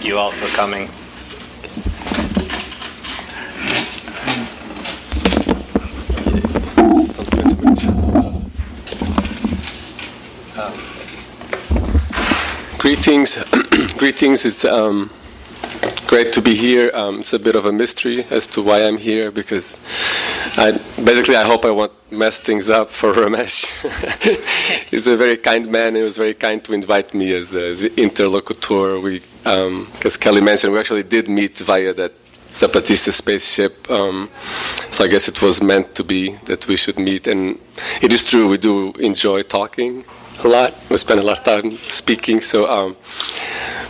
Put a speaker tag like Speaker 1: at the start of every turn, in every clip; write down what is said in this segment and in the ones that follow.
Speaker 1: you all for coming.
Speaker 2: Greetings. Greetings. It's great to be here. It's a bit of a mystery as to why I'm here, because I hope I won't mess things up for Ramesh. He's a very kind man. He was very kind to invite me as interlocutor. As Kelly mentioned, we actually did meet via that Zapatista spaceship. So I guess it was meant to be that we should meet. And it is true, we do enjoy talking a lot. We spend a lot of time speaking. So,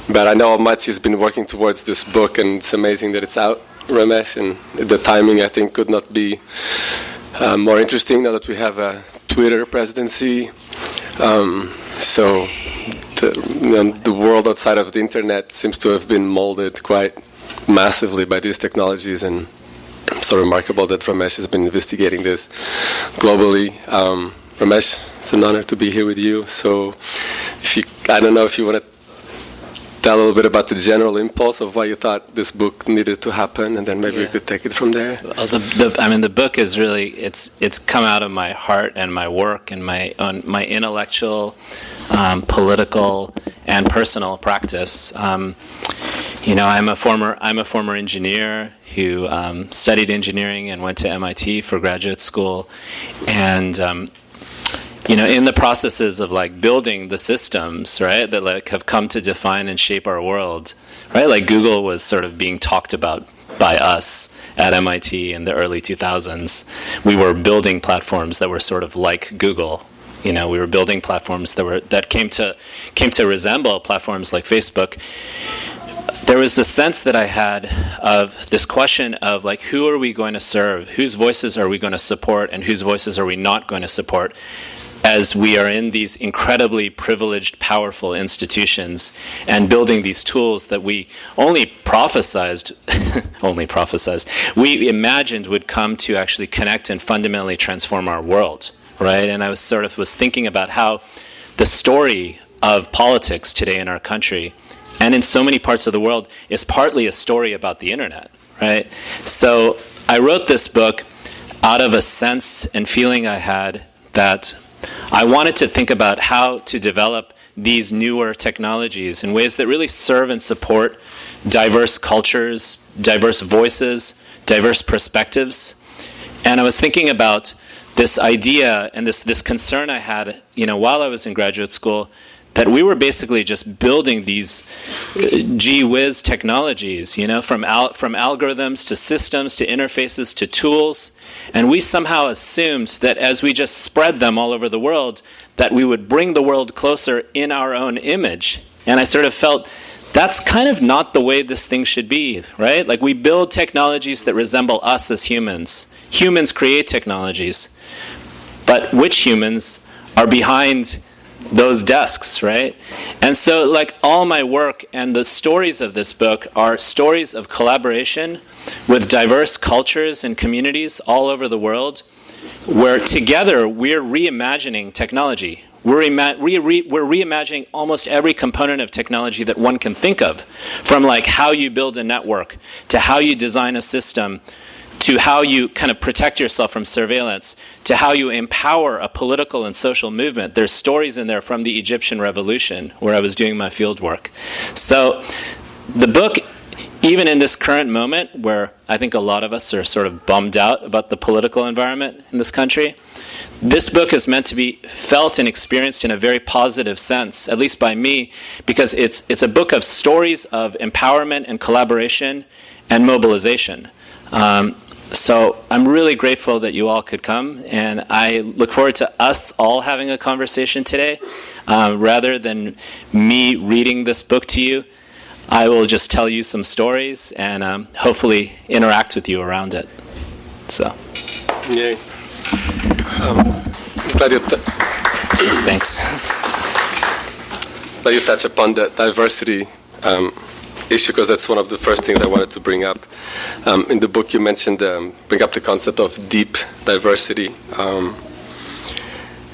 Speaker 2: but I know how much he's been working towards this book, and it's amazing that it's out, Ramesh. And the timing, I think, could not be more interesting now that we have a Twitter presidency. So the world outside of the internet seems to have been molded quite massively by these technologies, and it's so remarkable that Ramesh has been investigating this globally. Ramesh, it's an honor to be here with you. So I don't know if you want to tell a little bit about the general impulse of why you thought this book needed to happen, and then maybe we could take it from there.
Speaker 1: Well, the book is really, it's come out of my heart and my work and my intellectual, political, and personal practice. I'm a former engineer who studied engineering and went to MIT for graduate school, and in the processes of building the systems, right, that have come to define and shape our world, right? Like Google was sort of being talked about by us at MIT in the early 2000s. We were building platforms that were sort of like Google. We were building platforms that came to resemble platforms like Facebook. There was a sense that I had of this question of who are we going to serve? Whose voices are we going to support, and whose voices are we not going to support? As we are in these incredibly privileged, powerful institutions and building these tools that we we imagined would come to actually connect and fundamentally transform our world, right? And I was thinking about how the story of politics today in our country and in so many parts of the world is partly a story about the internet, right? So I wrote this book out of a sense and feeling I had that I wanted to think about how to develop these newer technologies in ways that really serve and support diverse cultures, diverse voices, diverse perspectives. And I was thinking about this idea and this concern I had, while I was in graduate school, that we were basically just building these gee whiz technologies, from algorithms to systems to interfaces to tools, and we somehow assumed that as we just spread them all over the world, that we would bring the world closer in our own image. And I sort of felt that's kind of not the way this thing should be, right? We build technologies that resemble us as humans. Humans create technologies, but which humans are behind those desks, right? And so all my work and the stories of this book are stories of collaboration with diverse cultures and communities all over the world, where together we're reimagining technology. We're reimagining almost every component of technology that one can think of, from how you build a network to how you design a system, to how you kind of protect yourself from surveillance, to how you empower a political and social movement. There's stories in there from the Egyptian Revolution, where I was doing my field work. So the book, even in this current moment, where I think a lot of us are sort of bummed out about the political environment in this country, this book is meant to be felt and experienced in a very positive sense, at least by me, because it's a book of stories of empowerment and collaboration and mobilization. So I'm really grateful that you all could come, and I look forward to us all having a conversation today. Rather than me reading this book to you, I will just tell you some stories and hopefully interact with you around it. So,
Speaker 2: yay!
Speaker 1: Thanks.
Speaker 2: Glad you touch upon the diversity issue, because that's one of the first things I wanted to bring up. In the book you mentioned, bring up the concept of deep diversity.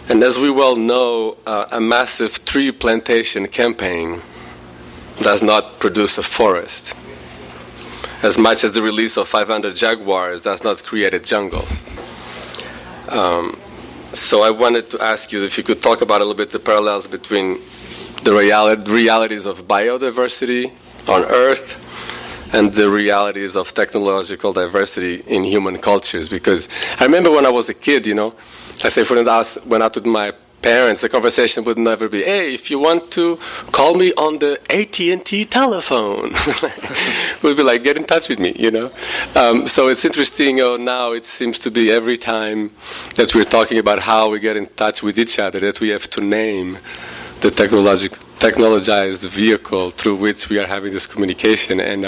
Speaker 2: And as we well know, a massive tree plantation campaign does not produce a forest, as much as the release of 500 jaguars does not create a jungle. So I wanted to ask you if you could talk about a little bit the parallels between the realities of biodiversity on Earth and the realities of technological diversity in human cultures. Because I remember when I was a kid, I say, for instance, I went out with my parents, the conversation would never be, hey, if you want to call me on the AT&T telephone. We'd be like, get in touch with me, So it's interesting, now it seems to be every time that we're talking about how we get in touch with each other, that we have to name the technologized vehicle through which we are having this communication. And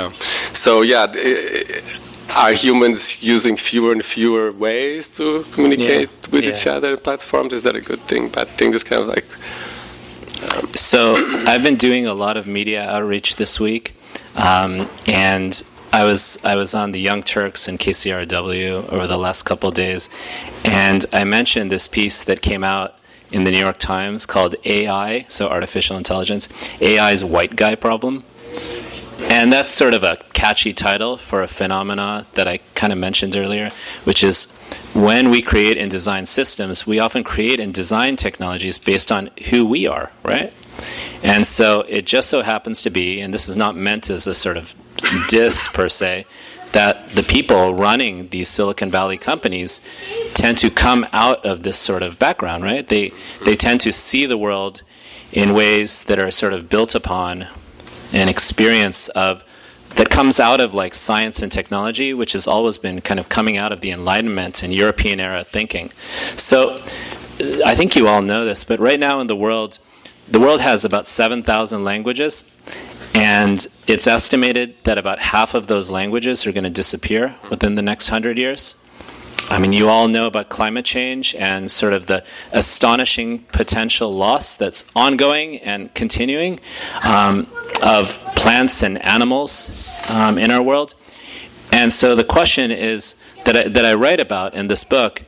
Speaker 2: are humans using fewer and fewer ways to communicate with each other in platforms? Is that a good thing, bad thing? It's kind of like...
Speaker 1: So I've been doing a lot of media outreach this week, and I was on the Young Turks and KCRW over the last couple of days, and I mentioned this piece that came out in the New York Times called AI, so artificial intelligence, AI's white guy problem. And that's sort of a catchy title for a phenomena that I kind of mentioned earlier, which is when we create and design systems, we often create and design technologies based on who we are, right? And so it just so happens to be, and this is not meant as a sort of diss per se, that the people running these Silicon Valley companies tend to come out of this sort of background, right? They tend to see the world in ways that are sort of built upon an experience that comes out of like science and technology, which has always been kind of coming out of the Enlightenment and European era thinking. So I think you all know this, but right now in the world has about 7,000 languages, and it's estimated that about half of those languages are going to disappear within the next 100 years. I mean, you all know about climate change and sort of the astonishing potential loss that's ongoing and continuing of plants and animals in our world. And so the question is that I write about in this book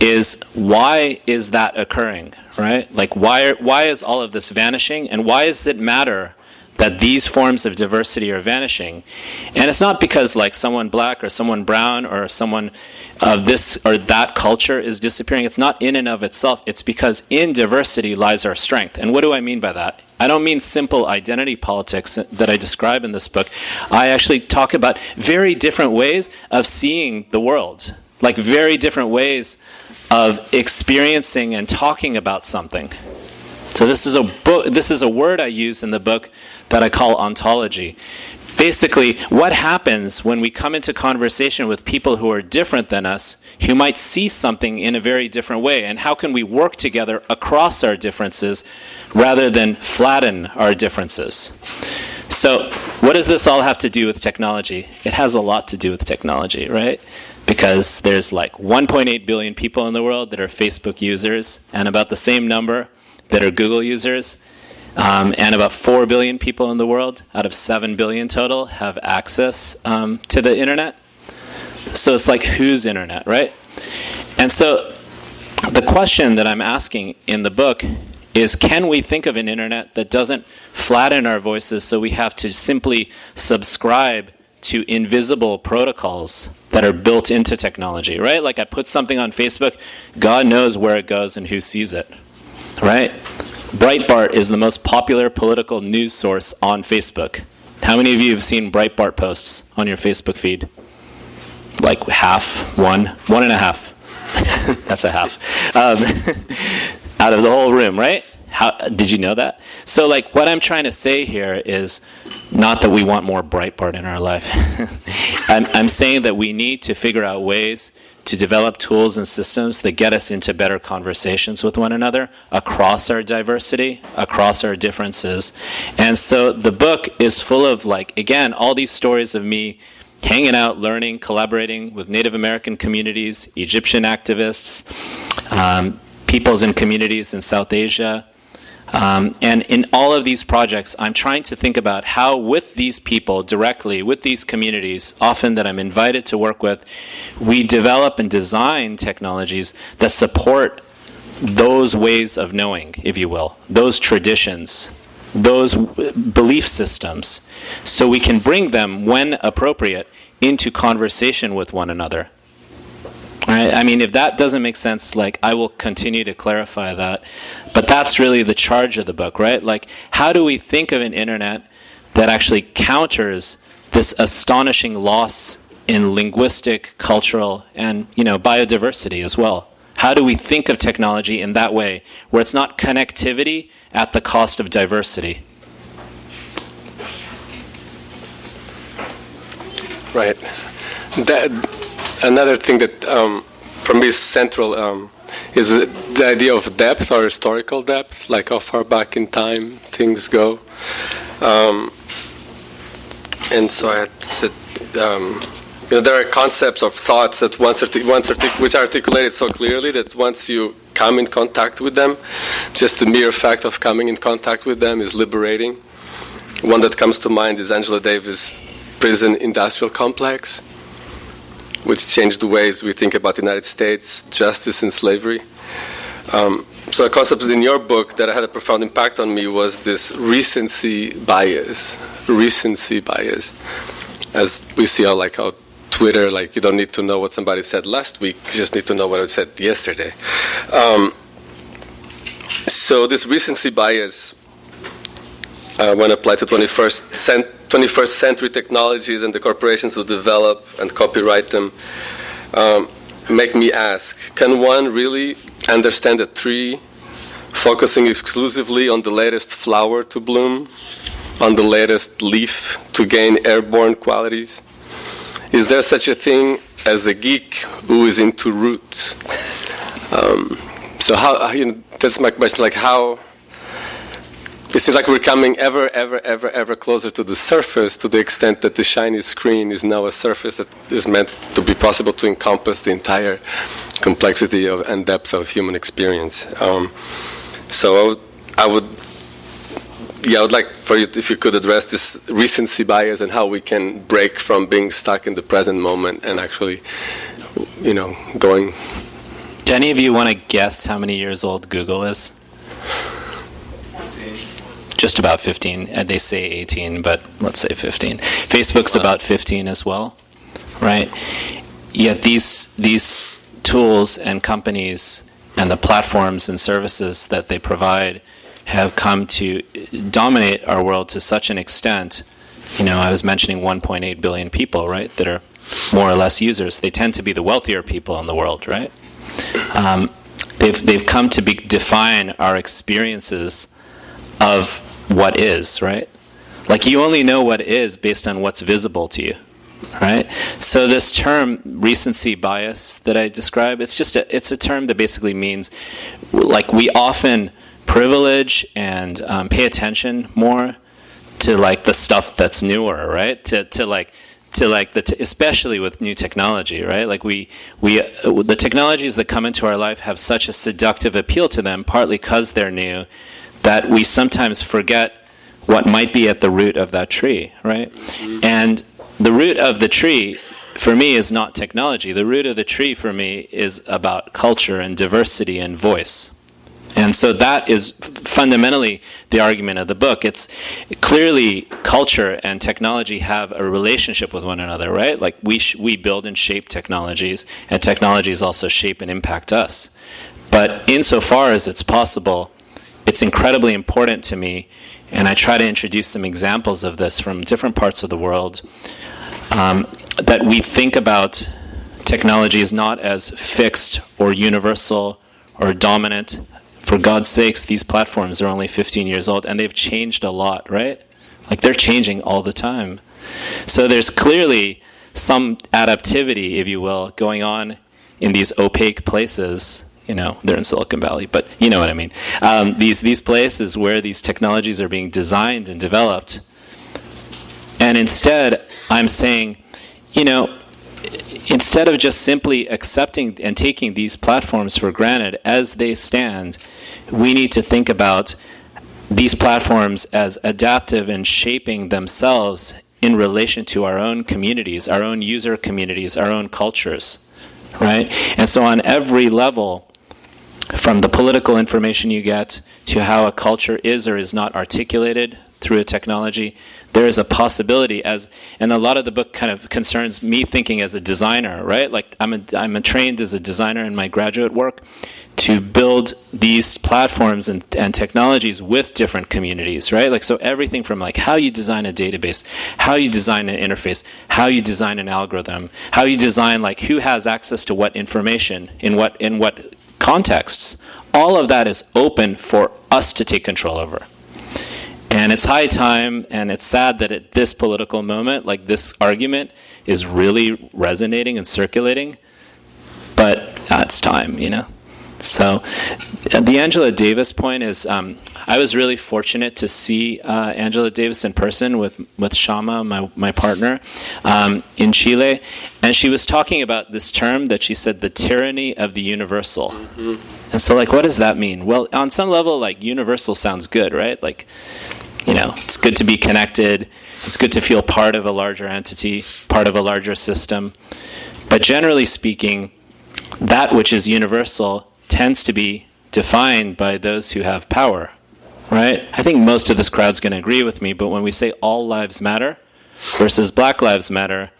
Speaker 1: is, why is that occurring, right? Like, why is all of this vanishing, and why does it matter that these forms of diversity are vanishing? And it's not because like someone black or someone brown or someone of this or that culture is disappearing. It's not in and of itself. It's because in diversity lies our strength. And what do I mean by that? I don't mean simple identity politics that I describe in this book. I actually talk about very different ways of seeing the world, like very different ways of experiencing and talking about something. So this is a word I use in the book that I call ontology. Basically, what happens when we come into conversation with people who are different than us, who might see something in a very different way, and how can we work together across our differences rather than flatten our differences? So what does this all have to do with technology? It has a lot to do with technology, right? Because there's like 1.8 billion people in the world that are Facebook users, and about the same number that are Google users, and about 4 billion people in the world out of 7 billion total have access to the internet. So it's like, whose internet, right? And so the question that I'm asking in the book is, can we think of an internet that doesn't flatten our voices so we have to simply subscribe to invisible protocols that are built into technology, right? Like I put something on Facebook, God knows where it goes and who sees it, right? Breitbart is the most popular political news source on Facebook. How many of you have seen Breitbart posts on your Facebook feed? Like half, one and a half. That's a half. Out of the whole room, right? Did you know that? So like what I'm trying to say here is not that we want more Breitbart in our life. I'm saying that we need to figure out ways to develop tools and systems that get us into better conversations with one another across our diversity, across our differences. And so the book is full of, like, again, all these stories of me hanging out, learning, collaborating with Native American communities, Egyptian activists, peoples and communities in South Asia. And in all of these projects, I'm trying to think about how, with these people directly, with these communities, often that I'm invited to work with, we develop and design technologies that support those ways of knowing, if you will, those traditions those belief systems so we can bring them, when appropriate, into conversation with one another. Right? I mean, if that doesn't make sense, like, I will continue to clarify that. But that's really the charge of the book, right? Like, how do we think of an internet that actually counters this astonishing loss in linguistic, cultural, and, biodiversity as well? How do we think of technology in that way, where it's not connectivity at the cost of diversity?
Speaker 2: Right. Another thing that for me is central is the idea of depth, or historical depth, like how far back in time things go. And so I had said, there are concepts of thoughts that which are articulated so clearly that once you come in contact with them, just the mere fact of coming in contact with them is liberating. One that comes to mind is Angela Davis' prison industrial complex, which changed the ways we think about the United States, justice, and slavery. So a concept in your book that had a profound impact on me was this recency bias. As we see how Twitter, you don't need to know what somebody said last week, you just need to know what I said yesterday. So this recency bias, when applied to 21st century technologies and the corporations who develop and copyright them, make me ask, can one really understand a tree focusing exclusively on the latest flower to bloom, on the latest leaf to gain airborne qualities? Is there such a thing as a geek who is into roots? So how, that's my question, how it seems like we're coming ever closer to the surface, to the extent that the shiny screen is now a surface that is meant to be possible to encompass the entire complexity and depth of human experience. So I would like for you, if you could address this recency bias and how we can break from being stuck in the present moment and actually, going.
Speaker 1: Do any of you want to guess how many years old Google is? Just about 15. And they say 18, but let's say 15. Facebook's about 15 as well, right? Yet these tools and companies and the platforms and services that they provide have come to dominate our world to such an extent. I was mentioning 1.8 billion people, right, that are more or less users. They tend to be the wealthier people in the world, right? They've come to define our experiences of what is, right? You only know what is based on what's visible to you, right? So this term recency bias that I describe, it's a term that basically means we often privilege and pay attention more to the stuff that's newer, right? Especially with new technology, right? The technologies that come into our life have such a seductive appeal to them, partly because they're new, that we sometimes forget what might be at the root of that tree, right? Mm-hmm. And the root of the tree, for me, is not technology. The root of the tree, for me, is about culture and diversity and voice. And so that is fundamentally the argument of the book. It's clearly culture and technology have a relationship with one another, right? We build and shape technologies, and technologies also shape and impact us. But insofar as it's possible, it's incredibly important to me, and I try to introduce some examples of this from different parts of the world, that we think about technologies not as fixed or universal or dominant. For God's sakes, these platforms are only 15 years old, and they've changed a lot, right? They're changing all the time. So there's clearly some adaptivity, if you will, going on in these opaque places. They're in Silicon Valley, but you know what I mean. These places where these technologies are being designed and developed. And instead, I'm saying, instead of just simply accepting and taking these platforms for granted as they stand, we need to think about these platforms as adaptive and shaping themselves in relation to our own communities, our own user communities, our own cultures, right? And so on every level, from the political information you get to how a culture is or is not articulated through a technology, there is a possibility, and a lot of the book kind of concerns me thinking as a designer, right? Like I'm trained as a designer in my graduate work to build these platforms and technologies with different communities, right? Like, so everything from like how you design a database, how you design an interface, how you design an algorithm, how you design like who has access to what information in what contexts, all of that is open for us to take control over. And it's high time, and it's sad that at this political moment, like this argument is really resonating and circulating, but it's time, you know? So the Angela Davis point is, I was really fortunate to see Angela Davis in person with Shama, my partner, in Chile, and she was talking about this term that she said, the tyranny of the universal. Mm-hmm. And so, like, what does that mean? Well, on some level, like, universal sounds good, right? Like, you know, it's good to be connected, it's good to feel part of a larger entity, part of a larger system. But generally speaking, that which is universal tends to be defined by those who have power, right? I think most of this crowd's going to agree with me, but when we say all lives matter versus Black Lives Matter,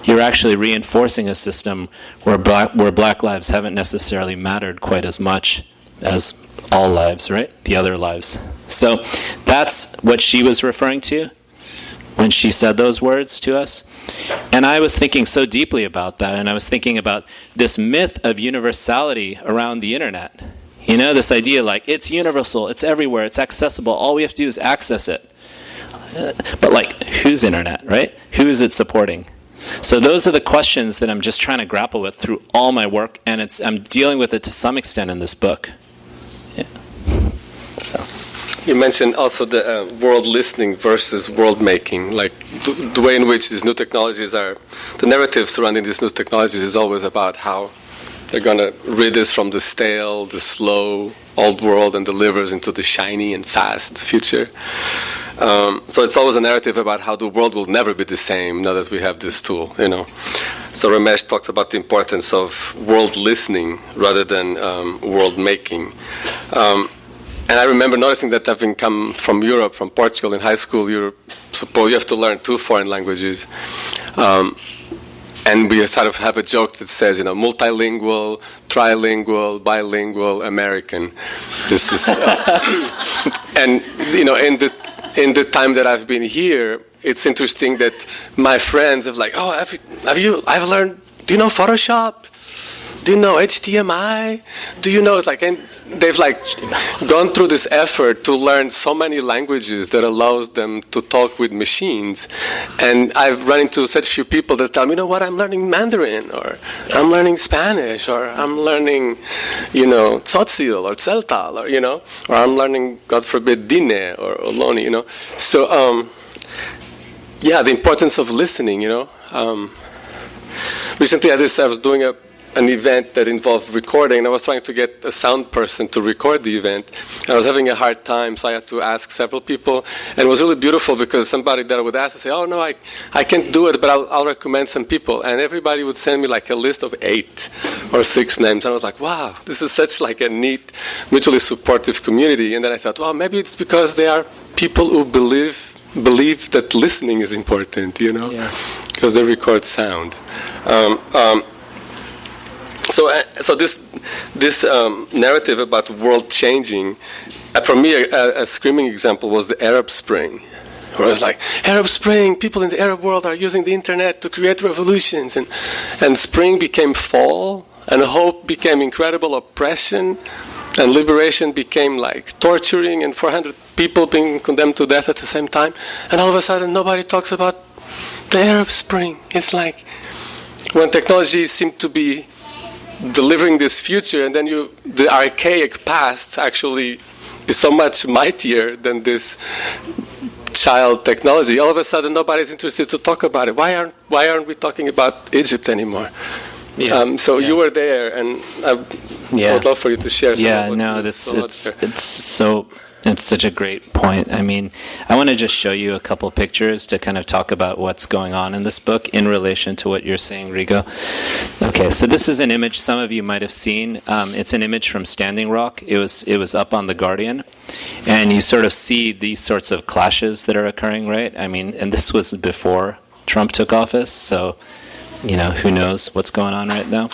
Speaker 1: you're actually reinforcing a system where Black lives haven't necessarily mattered quite as much as all lives, right? The other lives. So that's what she was referring to when she said those words to us. And I was thinking so deeply about that, and I was thinking about this myth of universality around the internet. You know, this idea like, it's universal, it's everywhere, it's accessible, all we have to do is access it. But like, whose internet, right? Who is it supporting? So those are the questions that I'm just trying to grapple with through all my work, and I'm dealing with it to some extent in this book. Yeah. So.
Speaker 2: You mentioned also the world listening versus world making, like the way in which these new technologies are, the narrative surrounding these new technologies is always about how they're going to rid us from the stale, the slow, old world and deliver us into the shiny and fast future. So it's always a narrative about how the world will never be the same now that we have this tool, you know. So Ramesh talks about the importance of world listening rather than world making. And I remember noticing that having come from Europe, from Portugal in high school, you have to learn 2 foreign languages. And we sort of have a joke that says, you know, multilingual, trilingual, bilingual, American. This is, and you know, in the time that I've been here, it's interesting that my friends have like, oh, I've learned. Do you know Photoshop? Do you know HTML? Do you know? It's like, and they've like gone through this effort to learn so many languages that allows them to talk with machines. And I've run into such few people that tell me, you know what, I'm learning Mandarin, or I'm learning Spanish, or I'm learning, you know, Tzotzil or Tzeltal, or, you know, or I'm learning, God forbid, Dine or Oloni, you know. So, yeah, the importance of listening, you know. Recently I was doing an event that involved recording, and I was trying to get a sound person to record the event. I was having a hard time, so I had to ask several people. And it was really beautiful because somebody that I would ask would say, oh, no, I can't do it, but I'll recommend some people. And everybody would send me like a list of 8 or 6 names. And I was like, wow, this is such like a neat, mutually supportive community. And then I thought, well, maybe it's because they are people who believe that listening is important, you know, because they record sound. So this narrative about the world changing, for me, a screaming example was the Arab Spring, where it was like, Arab Spring, people in the Arab world are using the internet to create revolutions, and spring became fall, and hope became incredible oppression, and liberation became like torturing, and 400 people being condemned to death at the same time, and all of a sudden nobody talks about the Arab Spring. It's like when technology seemed to be delivering this future, and then the archaic past actually is so much mightier than this child technology. All of a sudden, nobody's interested to talk about it. Why aren't we talking about Egypt anymore? You were there, and I would love for you to share.
Speaker 1: Yeah, no, it's so It's such a great point. I mean, I want to just show you a couple pictures to kind of talk about what's going on in this book in relation to what you're saying, Rigo. Okay, so this is an image some of you might have seen. It's an image from Standing Rock. It was up on The Guardian. And you sort of see these sorts of clashes that are occurring, right? I mean, and this was before Trump took office, so, who knows what's going on right now.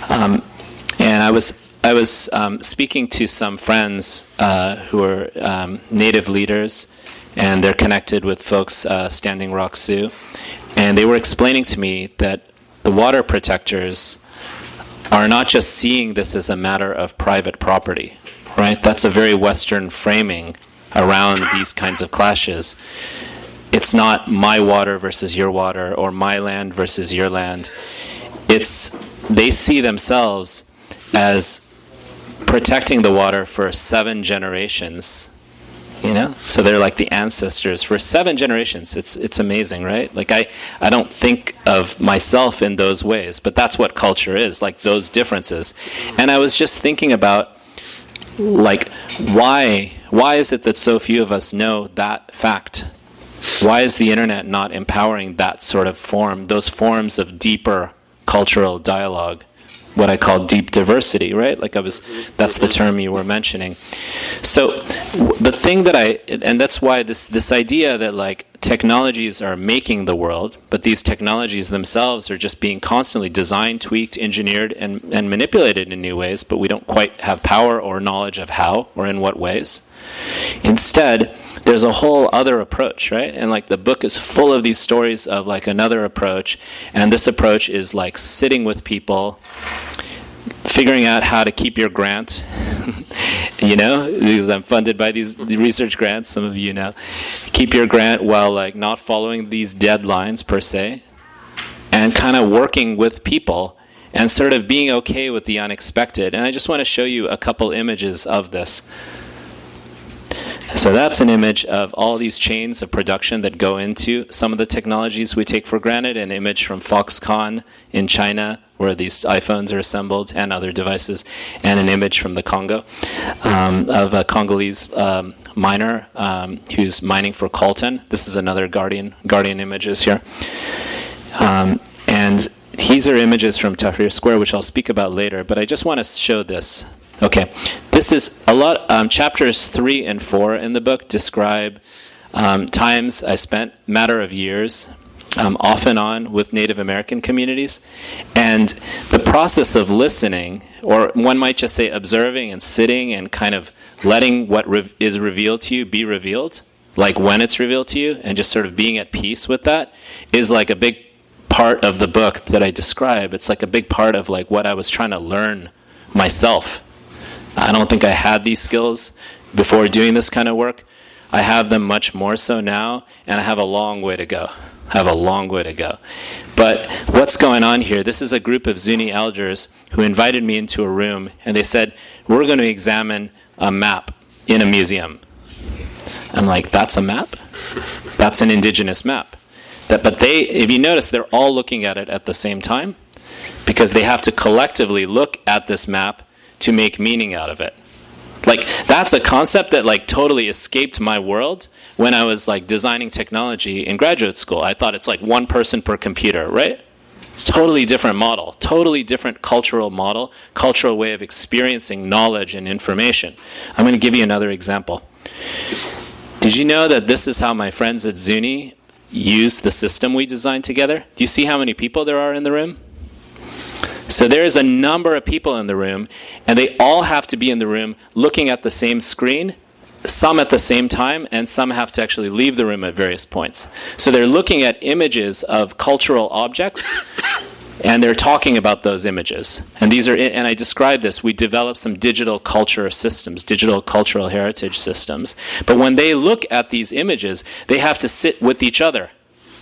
Speaker 1: And I was speaking to some friends who are native leaders, and they're connected with folks Standing Rock Sioux, and they were explaining to me that the water protectors are not just seeing this as a matter of private property, right? That's a very Western framing around these kinds of clashes. It's not my water versus your water, or my land versus your land. They see themselves as protecting the water for 7 generations, So they're like the ancestors for 7 generations. It's amazing, right? Like I don't think of myself in those ways, but that's what culture is, like those differences. And I was just thinking about, like, why is it that so few of us know that fact? Why is the internet not empowering that sort of form, those forms of deeper cultural dialogue? What I call deep diversity, right? That's the term you were mentioning. So the thing and that's why this idea that like technologies are making the world, but these technologies themselves are just being constantly designed, tweaked, engineered, and manipulated in new ways, but we don't quite have power or knowledge of how or in what ways. Instead, there's a whole other approach, right? And like the book is full of these stories of like another approach, and this approach is like sitting with people, figuring out how to keep your grant, because I'm funded by these research grants, some of you know. Keep your grant while like not following these deadlines per se, and kind of working with people and sort of being okay with the unexpected. And I just want to show you a couple images of this. So that's an image of all these chains of production that go into some of the technologies we take for granted, an image from Foxconn in China where these iPhones are assembled and other devices, and an image from the Congo of a Congolese miner who's mining for coltan. This is another Guardian images here. And these are images from Tahrir Square, which I'll speak about later, but I just want to show this. Okay, this is a lot. Chapters 3 and 4 in the book describe times I spent, matter of years, off and on with Native American communities, and the process of listening, or one might just say observing and sitting and kind of letting what is revealed to you be revealed, like when it's revealed to you, and just sort of being at peace with that, is like a big part of the book that I describe. It's like a big part of like what I was trying to learn myself. I don't think I had these skills before doing this kind of work. I have them much more so now, and I have a long way to go. But what's going on here, this is a group of Zuni elders who invited me into a room, and they said, we're going to examine a map in a museum. I'm like, that's a map? That's an indigenous map. But if you notice, they're all looking at it at the same time, because they have to collectively look at this map to make meaning out of it. Like, that's a concept that like totally escaped my world when I was like designing technology in graduate school. I thought it's like one person per computer, right? It's totally different model, totally different cultural model, cultural way of experiencing knowledge and information. I'm going to give you another example. Did you know that this is how my friends at Zuni use the system we designed together? Do you see how many people there are in the room? So there is a number of people in the room, and they all have to be in the room looking at the same screen, some at the same time, and some have to actually leave the room at various points. So they're looking at images of cultural objects, and they're talking about those images. And I describe this, we developed some digital culture systems, digital cultural heritage systems. But when they look at these images, they have to sit with each other.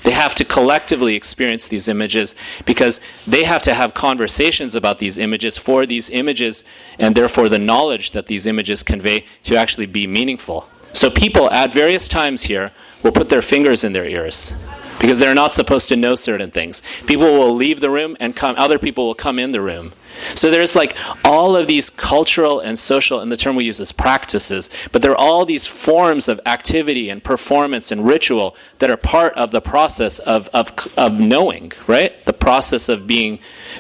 Speaker 1: They have to collectively experience these images because they have to have conversations about these images for these images, and therefore the knowledge that these images convey to actually be meaningful. So people at various times here will put their fingers in their ears, because they're not supposed to know certain things. People will leave the room and other people will come in the room. So there's like all of these cultural and social, and the term we use is practices, but there are all these forms of activity and performance and ritual that are part of the process of knowing, right? The process of being,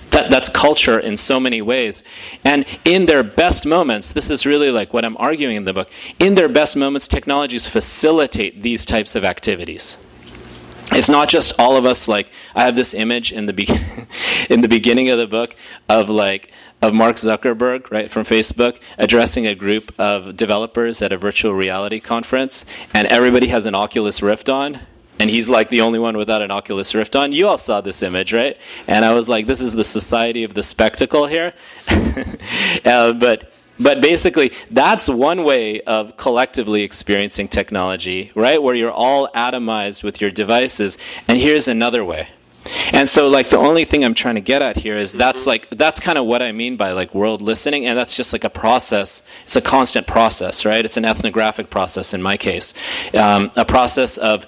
Speaker 1: that's culture in so many ways. And in their best moments, this is really like what I'm arguing in the book, in their best moments, technologies facilitate these types of activities. It's not just all of us, like, I have this image in the in the beginning of the book of Mark Zuckerberg, right, from Facebook, addressing a group of developers at a virtual reality conference, and everybody has an Oculus Rift on, and he's like the only one without an Oculus Rift on. You all saw this image, right? And I was like, this is the society of the spectacle here. But basically, that's one way of collectively experiencing technology, right? Where you're all atomized with your devices. And here's another way. And so, like, the only thing I'm trying to get at here is that's kind of what I mean by, like, world listening. And that's just like a process. It's a constant process, right? It's an ethnographic process in my case. A process of,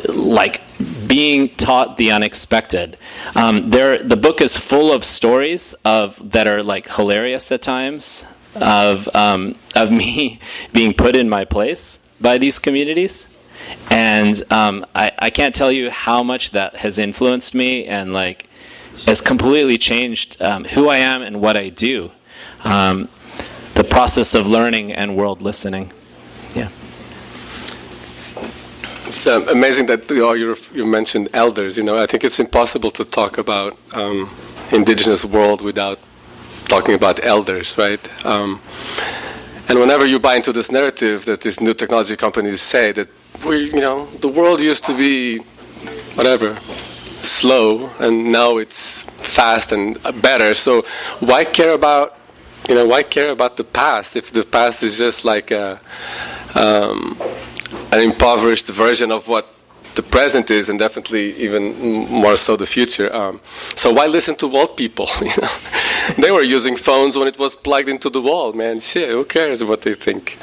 Speaker 1: like, being taught the unexpected. The book is full of stories that are, like, hilarious at times. Of me being put in my place by these communities, and I can't tell you how much that has influenced me and like has completely changed who I am and what I do. The process of learning and world listening. Yeah.
Speaker 2: It's amazing that you mentioned elders. I think it's impossible to talk about indigenous world without talking about elders, right? And whenever you buy into this narrative that these new technology companies say that the world used to be whatever, slow, and now it's fast and better. So why care about the past if the past is just like an impoverished version of what the present is, and definitely even more so the future. So why listen to old people? They were using phones when it was plugged into the wall. Man, shit, who cares what they think?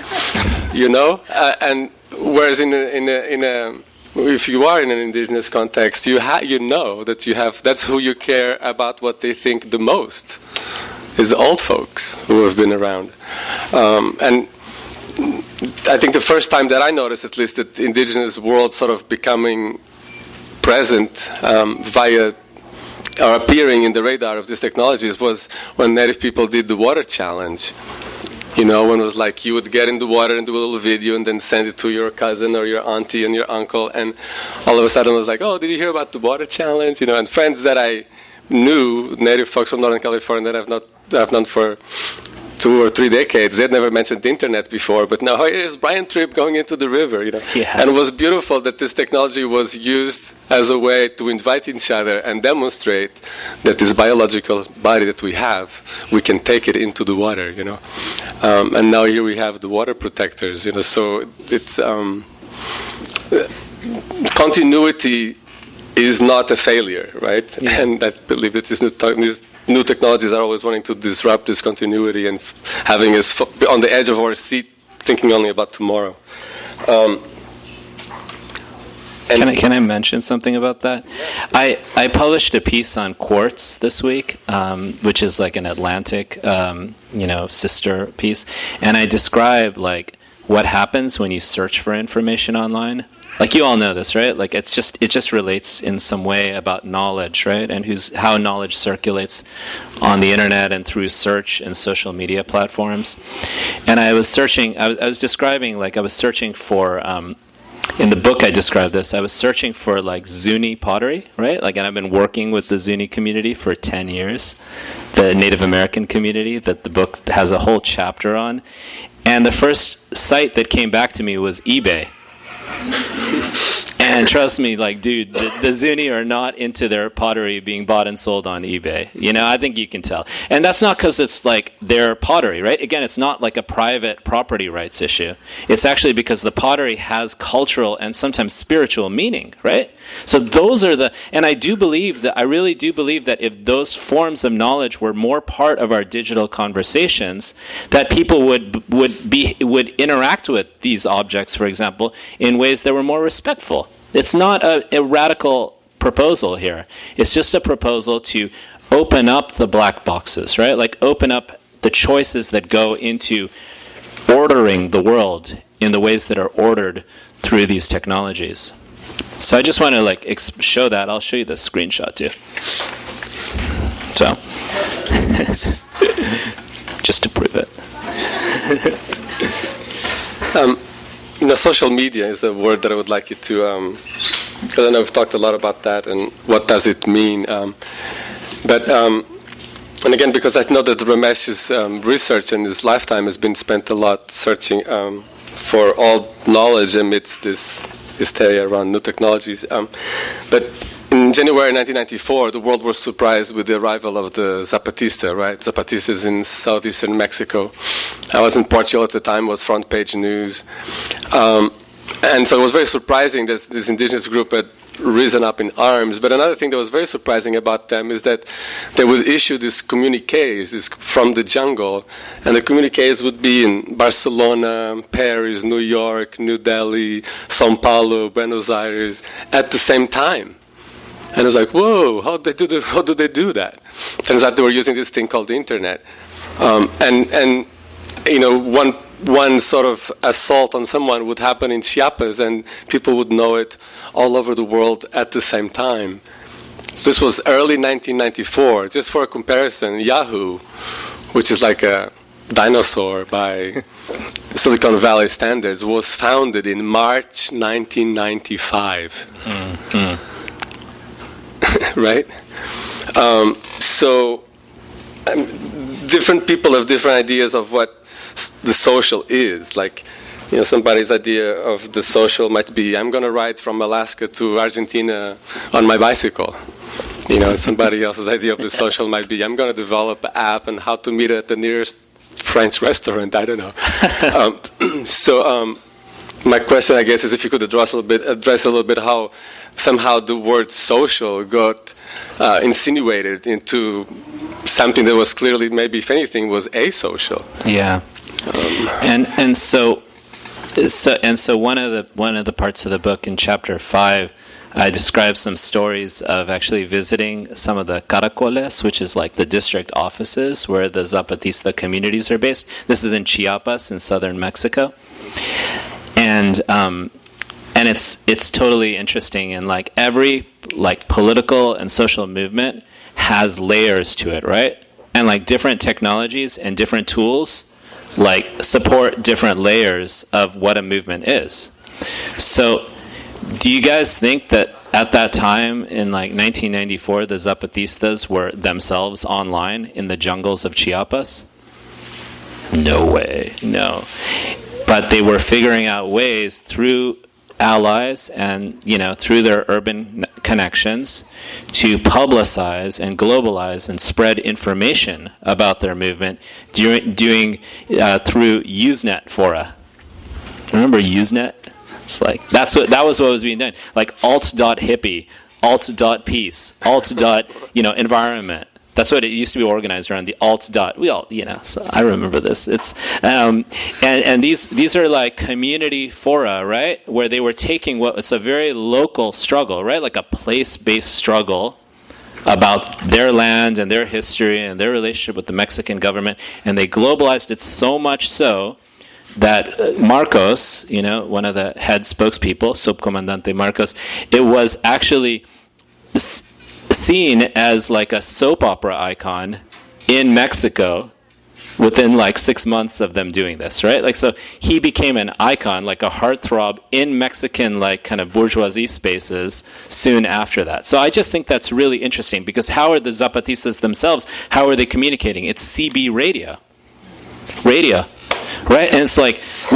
Speaker 2: And whereas if you are in an indigenous context, you know that that's who you care about what they think the most is the old folks who have been around. And I think the first time that I noticed, at least, that indigenous world sort of becoming present via or appearing in the radar of these technologies was when Native people did the water challenge. When it was like you would get in the water and do a little video and then send it to your cousin or your auntie and your uncle, and all of a sudden it was like, oh, did you hear about the water challenge? And friends that I knew, Native folks from Northern California that I've known for 2 or 3 decades, they'd never mentioned the internet before, but now here's Brian Tripp going into the river,
Speaker 1: Yeah.
Speaker 2: And it was beautiful that this technology was used as a way to invite each other and demonstrate that this biological body that we have, we can take it into the water, And now here we have the water protectors, so it's continuity is not a failure, right? Yeah. And I believe that these new technologies are always wanting to disrupt this continuity and having us on the edge of our seat, thinking only about tomorrow.
Speaker 1: Can I mention something about that? Yeah. I published a piece on quartz this week, which is like an Atlantic, sister piece, and I describe like what happens when you search for information online. Like, you all know this, right? Like, it just relates in some way about knowledge, right? And how knowledge circulates on the internet and through search and social media platforms. And I was searching. I was describing, like, I was searching for. In the book, I described this. I was searching for like Zuni pottery, right? Like, and I've been working with the Zuni community for 10 years, the Native American community that the book has a whole chapter on. And the first site that came back to me was eBay. And trust me, like, dude, the Zuni are not into their pottery being bought and sold on eBay. I think you can tell. And that's not because it's like their pottery, right? Again, it's not like a private property rights issue. It's actually because the pottery has cultural and sometimes spiritual meaning, right? So those are and I really do believe that if those forms of knowledge were more part of our digital conversations, that people would interact with these objects, for example, in ways that were more respectful. It's not a radical proposal here. It's just a proposal to open up the black boxes, right? Like open up the choices that go into ordering the world in the ways that are ordered through these technologies. So I just want to show that. I'll show you the screenshot too. So, just to prove it.
Speaker 2: Social media is a word that I would like you to, because I know we've talked a lot about that and what does it mean. And again, because I know that Ramesh's research in his lifetime has been spent a lot searching for all knowledge amidst this hysteria around new technologies. But in January 1994, the world was surprised with the arrival of the Zapatista, right? Zapatistas in southeastern Mexico. I was in Portugal at the time, was front page news. And so it was very surprising that this indigenous group had risen up in arms. But another thing that was very surprising about them is that they would issue these communiques from the jungle, and the communiques would be in Barcelona, Paris, New York, New Delhi, São Paulo, Buenos Aires at the same time. And I was like, whoa, how do they do that? Turns out they were using this thing called the internet. One sort of assault on someone would happen in Chiapas, and people would know it all over the world at the same time. So this was early 1994. Just for a comparison, Yahoo, which is like a dinosaur by Silicon Valley standards, was founded in March 1995. Mm-hmm. Right? Different people have different ideas of what the social is. Somebody's idea of the social might be, I'm going to ride from Alaska to Argentina on my bicycle. Somebody else's idea of the social might be, I'm going to develop an app on how to meet at the nearest French restaurant. I don't know. My question, I guess, is if you could address a little bit how somehow the word social got insinuated into something that was clearly, maybe if anything, was asocial.
Speaker 1: Yeah. So one of the parts of the book in chapter 5, I describe some stories of actually visiting some of the caracoles, which is like the district offices where the Zapatista communities are based. This is in Chiapas in southern Mexico, and it's totally interesting. And every political and social movement has layers to it, right? And different technologies and different tools support different layers of what a movement is. So do you guys think that at that time in 1994 the Zapatistas were themselves online in the jungles of Chiapas? No way, no. But they were figuring out ways through allies and through their urban connections to publicize and globalize and spread information about their movement doing through Usenet fora. Remember Usenet? It's that was what was being done. alt.hippie, alt.peace, alt.environment. That's what it used to be organized around, the alt dot. We all, so I remember this. It's and these are community fora, right? Where they were taking it's a very local struggle, right? Like a place-based struggle about their land and their history and their relationship with the Mexican government, and they globalized it so much so that Marcos, one of the head spokespeople, Subcomandante Marcos, it was actually seen as a soap opera icon in Mexico within 6 months of them doing this, right? So he became an icon, a heartthrob in Mexican kind of bourgeoisie spaces soon after that. So I just think that's really interesting, because how are the Zapatistas themselves, how are they communicating? It's CB radio, right? And it's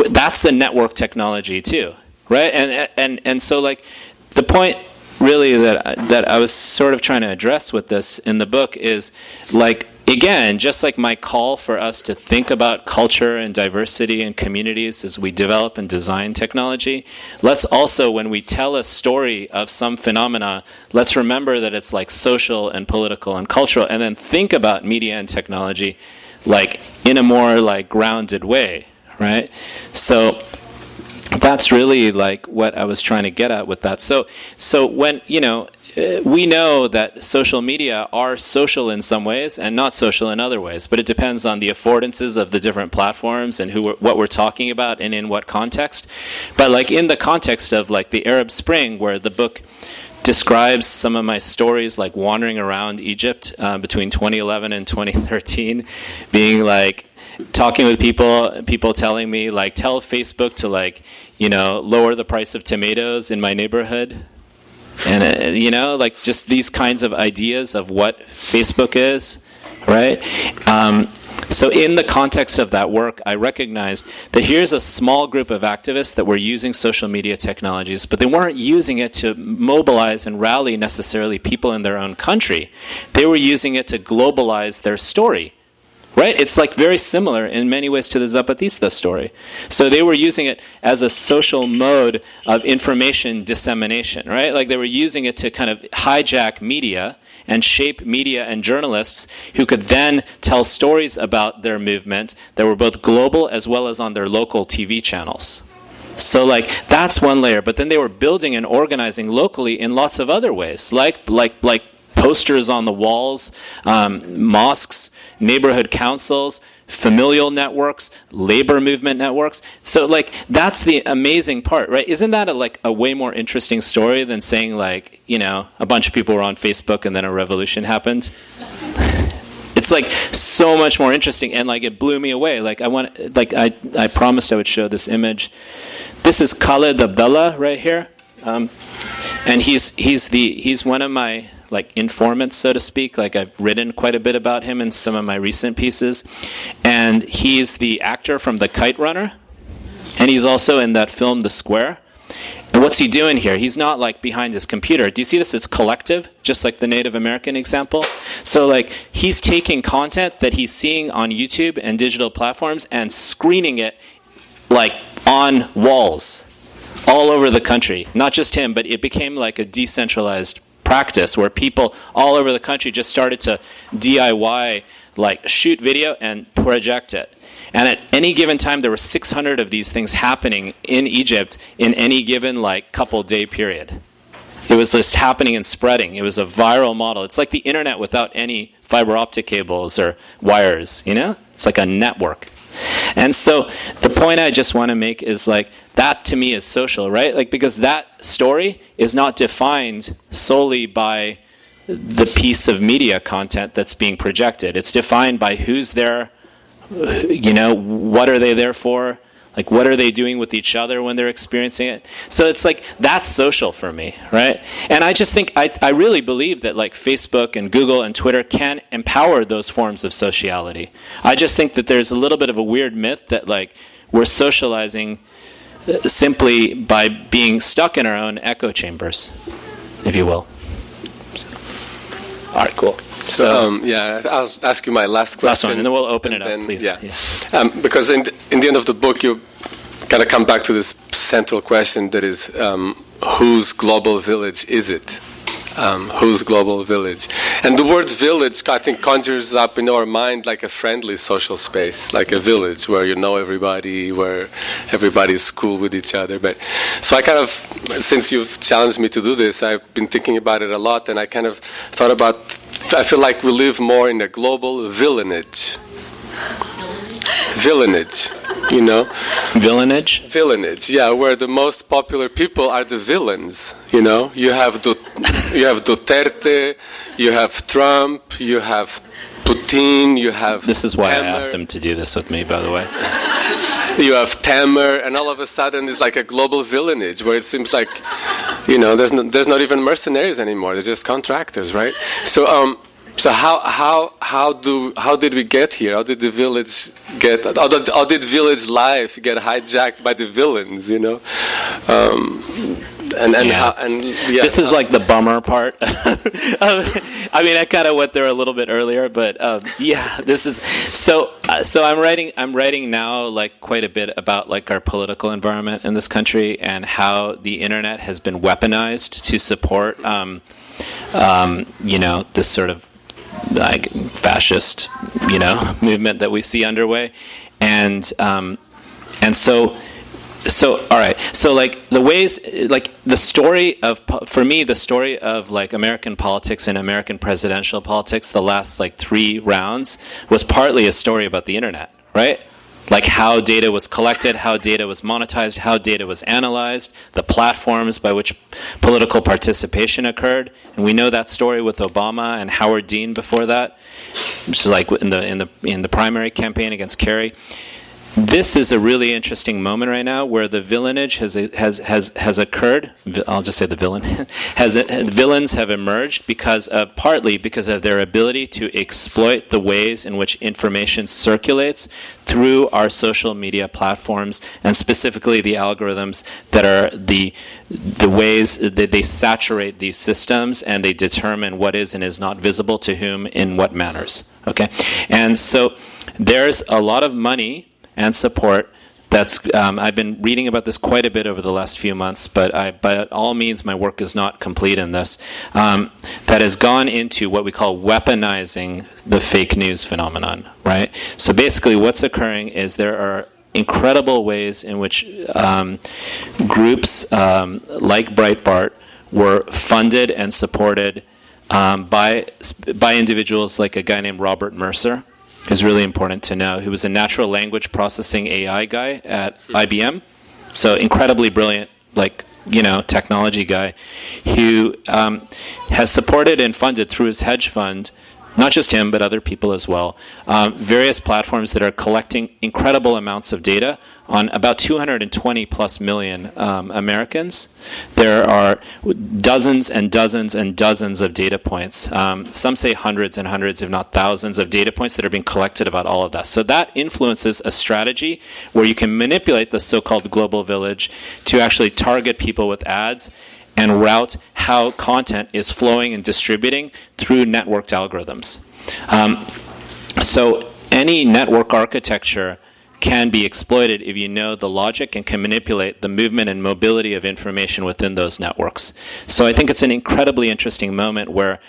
Speaker 1: that's a network technology too, right? And so the point really that I was sort of trying to address with this in the book is again, just my call for us to think about culture and diversity and communities as we develop and design technology, let's also, when we tell a story of some phenomena, let's remember that it's social and political and cultural, and then think about media and technology in a more grounded way, right? So that's really like what I was trying to get at with that. So when, we know that social media are social in some ways and not social in other ways, but it depends on the affordances of the different platforms and what we're talking about and in what context. But like in the context of like the Arab Spring, where the book describes some of my stories, like wandering around Egypt between 2011 and 2013, being like talking with people telling me like, tell Facebook to like, lower the price of tomatoes in my neighborhood. And, like just these kinds of ideas of what Facebook is, right? So in the context of that work, I recognized that here's a small group of activists that were using social media technologies, but they weren't using it to mobilize and rally necessarily people in their own country. They were using it to globalize their story. Right? It's like very similar in many ways to the Zapatista story. So they were using it as a social mode of information dissemination, right? Like they were using it to kind of hijack media and shape media and journalists who could then tell stories about their movement that were both global as well as on their local TV channels. So like that's one layer, but then they were building and organizing locally in lots of other ways, like posters on the walls, mosques, neighborhood councils, familial networks, labor movement networks. So like that's the amazing part, right? Isn't that a way more interesting story than saying like, a bunch of people were on Facebook and then a revolution happened? It's like so much more interesting, and like it blew me away. Like I promised I would show this image. This is Khaled Abdullah right here, and he's one of my like informants, so to speak. Like I've written quite a bit about him in some of my recent pieces, and he's the actor from The Kite Runner, and he's also in that film The Square. And what's he doing here? He's not like behind his computer. Do you see this? It's collective, just like the Native American example. So like he's taking content that he's seeing on YouTube and digital platforms and screening it like on walls all over the country. Not just him, but it became like a decentralized practice where people all over the country just started to DIY, like shoot video and project it. And at any given time, there were 600 of these things happening in Egypt in any given like couple day period. It was just happening and spreading. It was a viral model. It's like the internet without any fiber optic cables or wires, It's like a network. And so the point I just want to make is like that to me is social, right? Like because that story is not defined solely by the piece of media content that's being projected. It's defined by who's there, what are they there for? Like what are they doing with each other when they're experiencing it? So it's like that's social for me, right? And I just think I really believe that like Facebook and Google and Twitter can empower those forms of sociality. I just think that there's a little bit of a weird myth that like we're socializing simply by being stuck in our own echo chambers, if you will. All right, cool.
Speaker 2: So I'll ask you my last question.
Speaker 1: Last one, and then we'll open it up, please.
Speaker 2: Yeah. Because in the end of the book, you kind of come back to this central question that is, whose global village is it? Whose global village? And the word village, I think, conjures up in our mind like a friendly social space, like a village where you know everybody, where everybody's cool with each other. But so I kind of, since you've challenged me to do this, I've been thinking about it a lot, and I kind of thought about, I feel like we live more in a global villanage. Villanage, Villanage, yeah, where the most popular people are the villains, You have Duterte, you have Trump, you have Putin, you have
Speaker 1: This is why
Speaker 2: Temer.
Speaker 1: I asked him to do this with me, by the way.
Speaker 2: You have Temer, and all of a sudden it's like a global villanage where it seems like, there's not even mercenaries anymore. They're just contractors, right? So how did we get here? How did the village get? How did village life get hijacked by the villains? This
Speaker 1: is like the bummer part. I mean, I kind of went there a little bit earlier, but this is so. I'm writing now like quite a bit about like our political environment in this country and how the internet has been weaponized to support, this sort of like fascist, movement that we see underway, and so So all right, so like the ways, like the story of, for me, the story of like American politics and American presidential politics, the last like 3 rounds was partly a story about the internet, right? Like how data was collected, how data was monetized, how data was analyzed, the platforms by which political participation occurred, and we know that story with Obama and Howard Dean before that, which is like in the primary campaign against Kerry. This is a really interesting moment right now where the villainage has occurred. I'll just say the villain villains have emerged partly because of their ability to exploit the ways in which information circulates through our social media platforms, and specifically the algorithms that are the ways that they saturate these systems and they determine what is and is not visible to whom in what manners. Okay, and so there's a lot of money and support that's I've been reading about this quite a bit over the last few months, but by all means my work is not complete in this, that has gone into what we call weaponizing the fake news phenomenon, right? So basically what's occurring is there are incredible ways in which groups like Breitbart were funded and supported by individuals like a guy named Robert Mercer, who's really important to know, who was a natural language processing AI guy at IBM. So incredibly brilliant, technology guy, who has supported and funded through his hedge fund, not just him, but other people as well, various platforms that are collecting incredible amounts of data on about 220 plus million Americans. There are dozens and dozens and dozens of data points. Some say hundreds and hundreds, if not thousands, of data points that are being collected about all of that. So that influences a strategy where you can manipulate the so-called global village to actually target people with ads and route how content is flowing and distributing through networked algorithms. So any network architecture can be exploited if you know the logic and can manipulate the movement and mobility of information within those networks. So I think it's an incredibly interesting moment where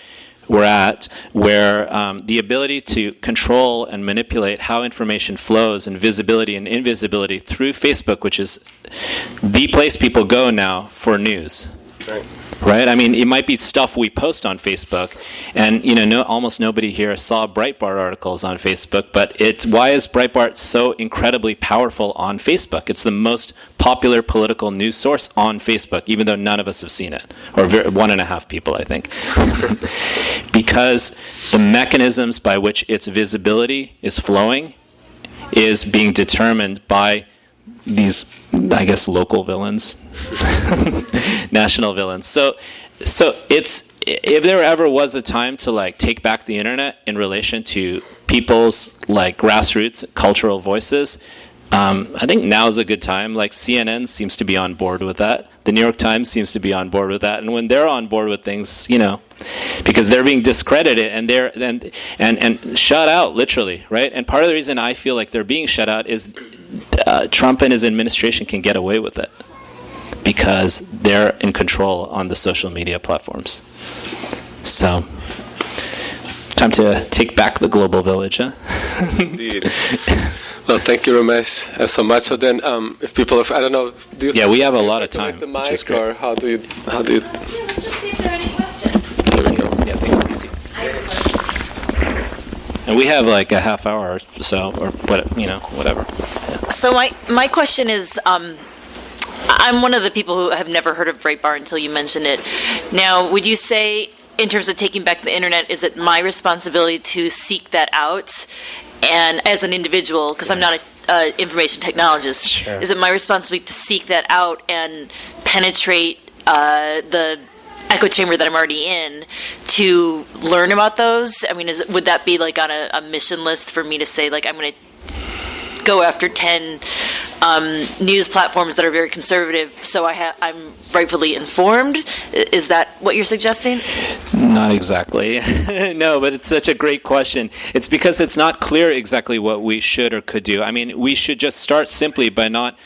Speaker 1: we're at, where the ability to control and manipulate how information flows and visibility and invisibility through Facebook, which is the place people go now for news. Right? I mean, it might be stuff we post on Facebook, and almost nobody here saw Breitbart articles on Facebook. But why is Breitbart so incredibly powerful on Facebook? It's the most popular political news source on Facebook, even though none of us have seen it, or 1.5 people, I think, because the mechanisms by which its visibility is flowing is being determined by these, I guess, local villains, national villains. So it's, if there ever was a time to take back the internet in relation to people's grassroots cultural voices, I think now's a good time. CNN seems to be on board with that. The New York Times seems to be on board with that. And when they're on board with things, because they're being discredited and shut out, literally, right? And part of the reason I feel like they're being shut out is Trump and his administration can get away with it because they're in control on the social media platforms. So, time to take back the global village, huh?
Speaker 2: Indeed. Well, thank you, Ramesh, so much. So then, if people have, I don't know, do you?
Speaker 1: Yeah, we have a lot of time.
Speaker 2: The mic, or how do you?
Speaker 3: Let's just see if there are any questions.
Speaker 1: There we go. Yeah, thanks, Cece. And we have a half hour or so, or whatever. Yeah.
Speaker 4: So my question is, I'm one of the people who have never heard of Breitbart until you mentioned it. Now, would you say, in terms of taking back the internet, is it my responsibility to seek that out? And as an individual, because I'm not an information technologist,
Speaker 1: Sure.
Speaker 4: Is it my responsibility to seek that out and penetrate the echo chamber that I'm already in to learn about those? I mean, would that be on a mission list for me to say, I'm going to go after 10 news platforms that are very conservative, so I'm rightfully informed? Is that what you're suggesting?
Speaker 1: Not exactly. No, but it's such a great question. It's because it's not clear exactly what we should or could do. I mean, we should just start simply by not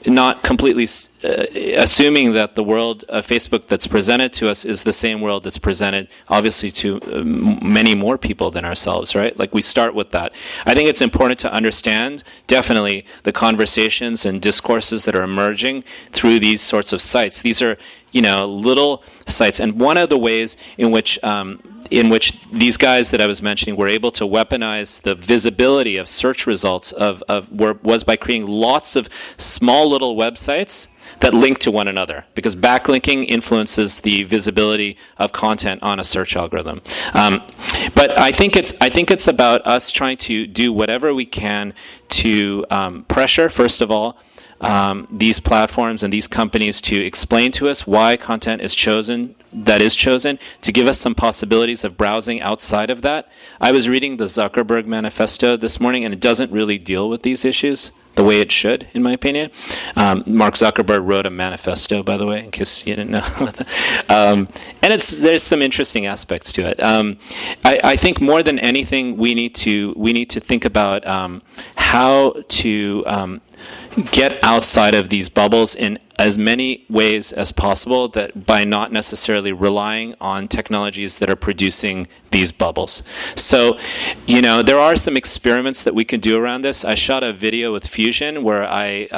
Speaker 1: not completely assuming that the world of Facebook that's presented to us is the same world that's presented, obviously, to many more people than ourselves, right? Like, we start with that. I think it's important to understand, definitely, the conversations and discourses that are emerging through these sorts of sites. These are, little sites. And one of the ways in which these guys that I was mentioning were able to weaponize the visibility of search results was by creating lots of small little websites that link to one another, because backlinking influences the visibility of content on a search algorithm. But I think it's about us trying to do whatever we can to pressure, first of all, these platforms and these companies to explain to us why content is chosen, to give us some possibilities of browsing outside of that. I was reading the Zuckerberg manifesto this morning, and it doesn't really deal with these issues the way it should, in my opinion. Mark Zuckerberg wrote a manifesto, by the way, in case you didn't know. And there's some interesting aspects to it. I think more than anything, we need to think about how to get outside of these bubbles in as many ways as possible, that by not necessarily relying on technologies that are producing these bubbles. So, there are some experiments that we can do around this. I shot a video with Fusion where I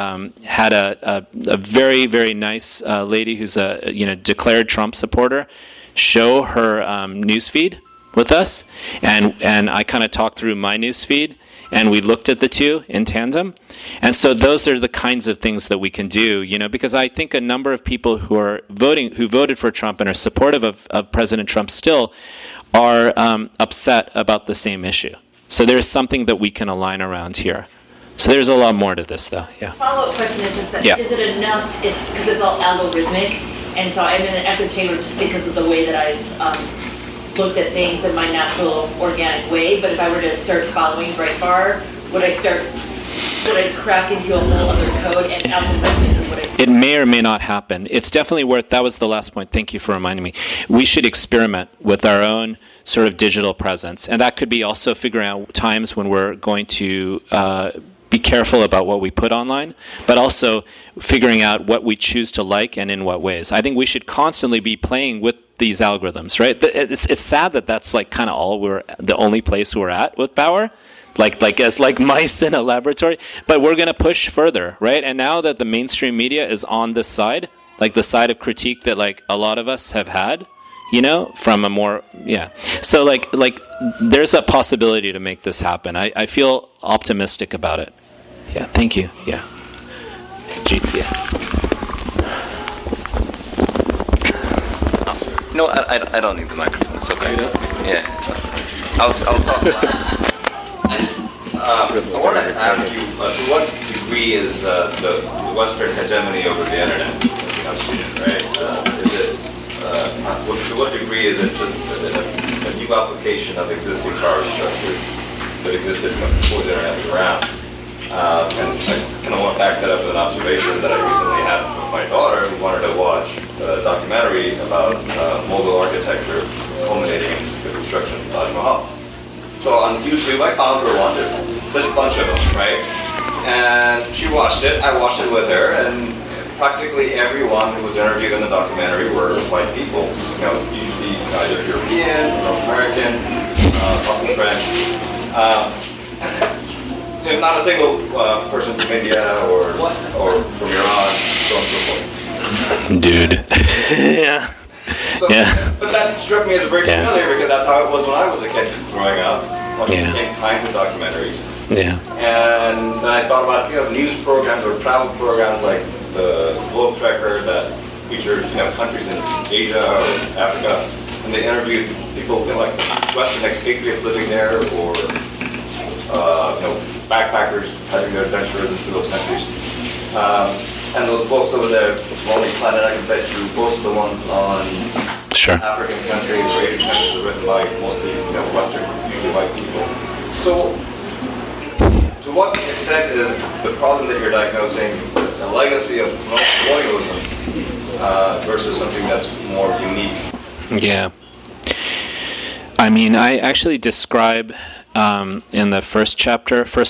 Speaker 1: had a very, very nice lady who's a declared Trump supporter show her newsfeed with us, and I kind of talked through my newsfeed, and we looked at the two in tandem. And so those are the kinds of things that we can do, because I think a number of people who voted for Trump and are supportive of President Trump still are upset about the same issue. So there's something that we can align around here. So there's a lot more to this, though. Yeah.
Speaker 4: Follow-up question is just that,
Speaker 1: Yeah.
Speaker 4: Is it enough, because it's all algorithmic, and so I'm in an echo chamber just because of the way that I've looked at things in my natural, organic way, but if I were to start following Breitbart, would I crack into a whole other code and algorithmically would I see?
Speaker 1: It may or may not happen. It's definitely worth, that was the last point, thank you for reminding me. We should experiment with our own sort of digital presence, and that could be also figuring out times when we're going to be careful about what we put online, but also figuring out what we choose to like and in what ways. I think we should constantly be playing with these algorithms, right? It's sad that that's like kind of the only place we're at with power, like as mice in a laboratory. But we're going to push further, right? And now that the mainstream media is on this side, like the side of critique that like a lot of us have had, from a more So like there's a possibility to make this happen. I feel optimistic about it. Yeah. Thank you. Yeah.
Speaker 5: No, I don't need the microphone. It's okay. Yeah. I'll talk loud. I want to ask you, to what degree is the Western hegemony over the internet I've seen it, right? To what degree is it just a new application of existing power structure that existed before the internet was around? And I kind of want to back that up with an observation that I recently had with my daughter, who wanted to watch a documentary about Mughal architecture culminating in the construction of Taj Mahal. So on YouTube, I found her one. There's a bunch of them, right? And she watched it. I watched it with her, and practically everyone who was interviewed in the documentary were white people. Usually either European, North American, often French. Not a single person from India or from Iran, so on and so forth.
Speaker 1: Dude. Yeah.
Speaker 5: So, but that struck me as very familiar because that's how it was when I was a kid growing up, watching the same kinds of documentaries.
Speaker 1: Yeah.
Speaker 5: And then I thought about news programs or travel programs like the Globe Trekker that features countries in Asia or Africa, and they interviewed people like Western expatriates living there or backpackers having their adventures into those countries. And those folks over there, Lonely Planet, I can bet you most of the ones on African countries or Asian countries are written by mostly Western, usually white people. So, to what extent is the problem that you're diagnosing a legacy of colonialism versus something that's more unique?
Speaker 1: Yeah. I mean, I actually describe in the first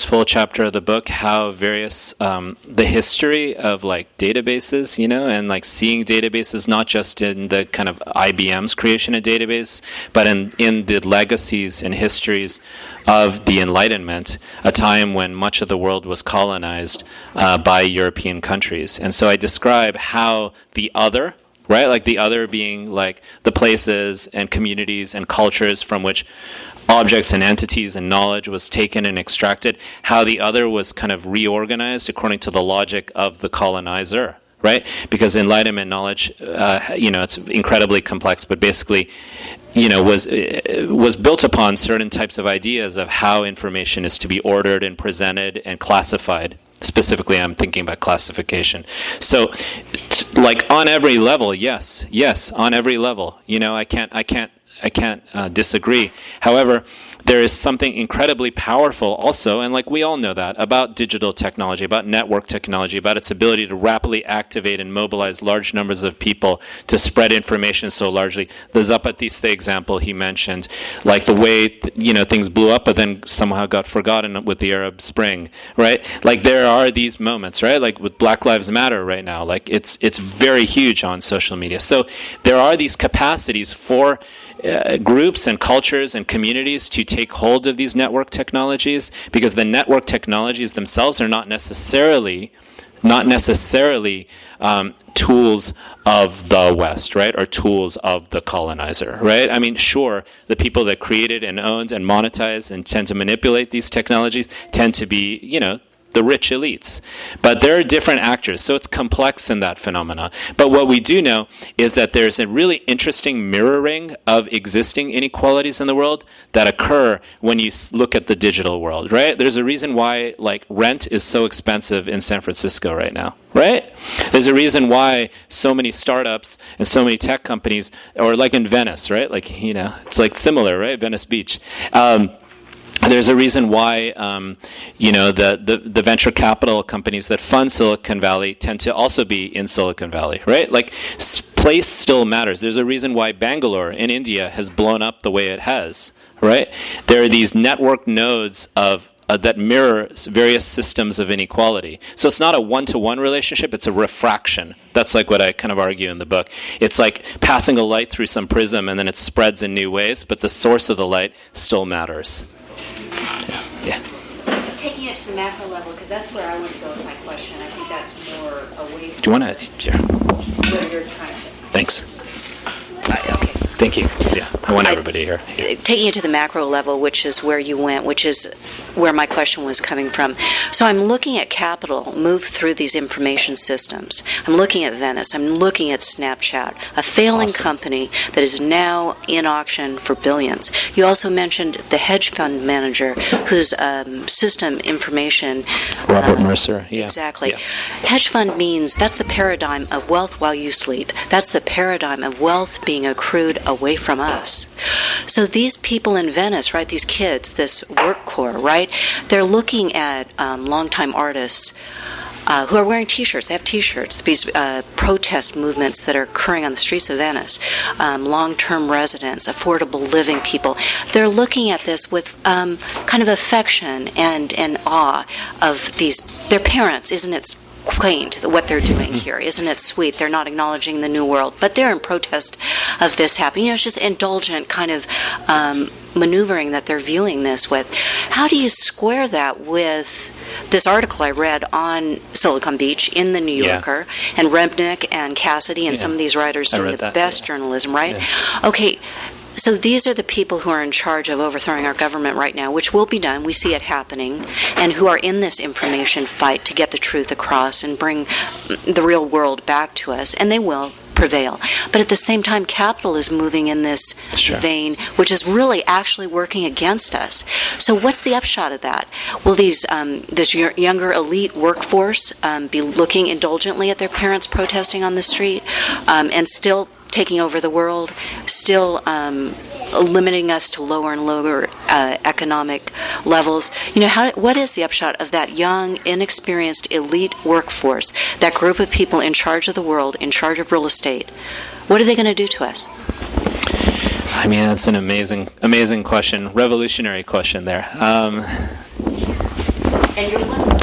Speaker 1: full chapter of the book, how various the history of like databases, and like seeing databases not just in the kind of IBM's creation of database, but in the legacies and histories of the Enlightenment, a time when much of the world was colonized by European countries. And so I describe how the other, right, like the other being like the places and communities and cultures from which objects and entities and knowledge was taken and extracted, how the other was kind of reorganized according to the logic of the colonizer, right? Because Enlightenment knowledge, it's incredibly complex, but basically, was built upon certain types of ideas of how information is to be ordered and presented and classified. Specifically, I'm thinking about classification. So, like on every level, yes, on every level. I can't disagree. However, there is something incredibly powerful also, and like we all know that, about digital technology, about network technology, about its ability to rapidly activate and mobilize large numbers of people to spread information so largely. The Zapatista example he mentioned, like the way things blew up but then somehow got forgotten with the Arab Spring, right? Like there are these moments, right? Like with Black Lives Matter right now, like it's very huge on social media. So there are these capacities for groups and cultures and communities to take hold of these network technologies, because the network technologies themselves are not necessarily tools of the West, right, or tools of the colonizer, right? I mean, sure, the people that created and owned and monetized and tend to manipulate these technologies tend to be, the rich elites. But there are different actors, so it's complex in that phenomena. But what we do know is that there's a really interesting mirroring of existing inequalities in the world that occur when you look at the digital world, right? There's a reason why, like, rent is so expensive in San Francisco right now, right? There's a reason why so many startups and so many tech companies, or like in Venice, right? Like, it's like similar, right? Venice Beach. There's a reason why, the venture capital companies that fund Silicon Valley tend to also be in Silicon Valley, right? Like, place still matters. There's a reason why Bangalore in India has blown up the way it has, right? There are these network nodes of that mirror various systems of inequality. So it's not a one-to-one relationship, it's a refraction. That's like what I kind of argue in the book. It's like passing a light through some prism and then it spreads in new ways, but the source of the light still matters. Yeah.
Speaker 6: So taking it to the macro level, because that's where I want to go with my question. I think that's more away from
Speaker 1: Do you want to? Yeah.
Speaker 6: where you're trying to.
Speaker 1: Thanks.
Speaker 6: Okay.
Speaker 1: Thank you. Yeah, I want everybody here.
Speaker 6: Taking it to the macro level, which is where you went, which is where my question was coming from. So I'm looking at capital move through these information systems. I'm looking at Venice. I'm looking at Snapchat, a failing company that is now in auction for billions. You also mentioned the hedge fund manager whose system information...
Speaker 1: Robert Mercer, yeah.
Speaker 6: Exactly.
Speaker 1: Yeah.
Speaker 6: Hedge fund means that's the paradigm of wealth while you sleep. That's the paradigm of wealth being accrued away from us. So these people in Venice, right, these kids, this work core, right, they're looking at longtime artists who are wearing T-shirts. They have T-shirts, these protest movements that are occurring on the streets of Venice, long-term residents, affordable living people. They're looking at this with kind of affection and awe of their parents. Isn't it quaint what they're doing here? Isn't it sweet? They're not acknowledging the new world, but they're in protest of this happening. It's just indulgent kind of maneuvering that they're viewing this with. How do you square that with this article I read on Silicon Beach in the New Yorker, and Rebnick and Cassidy and some of these writers doing the best journalism, right? Yeah. Okay. So these are the people who are in charge of overthrowing our government right now, which will be done. We see it happening, and who are in this information fight to get the truth across and bring the real world back to us, and they will prevail. But at the same time, capital is moving in this vein, which is really actually working against us. So what's the upshot of that? Will this younger elite workforce be looking indulgently at their parents protesting on the street and still taking over the world, still limiting us to lower and lower economic levels? What is the upshot of that young, inexperienced elite workforce, that group of people in charge of the world, in charge of real estate? What are they going to do to us?
Speaker 1: I mean, that's an amazing question, revolutionary question there.
Speaker 6: And you're one.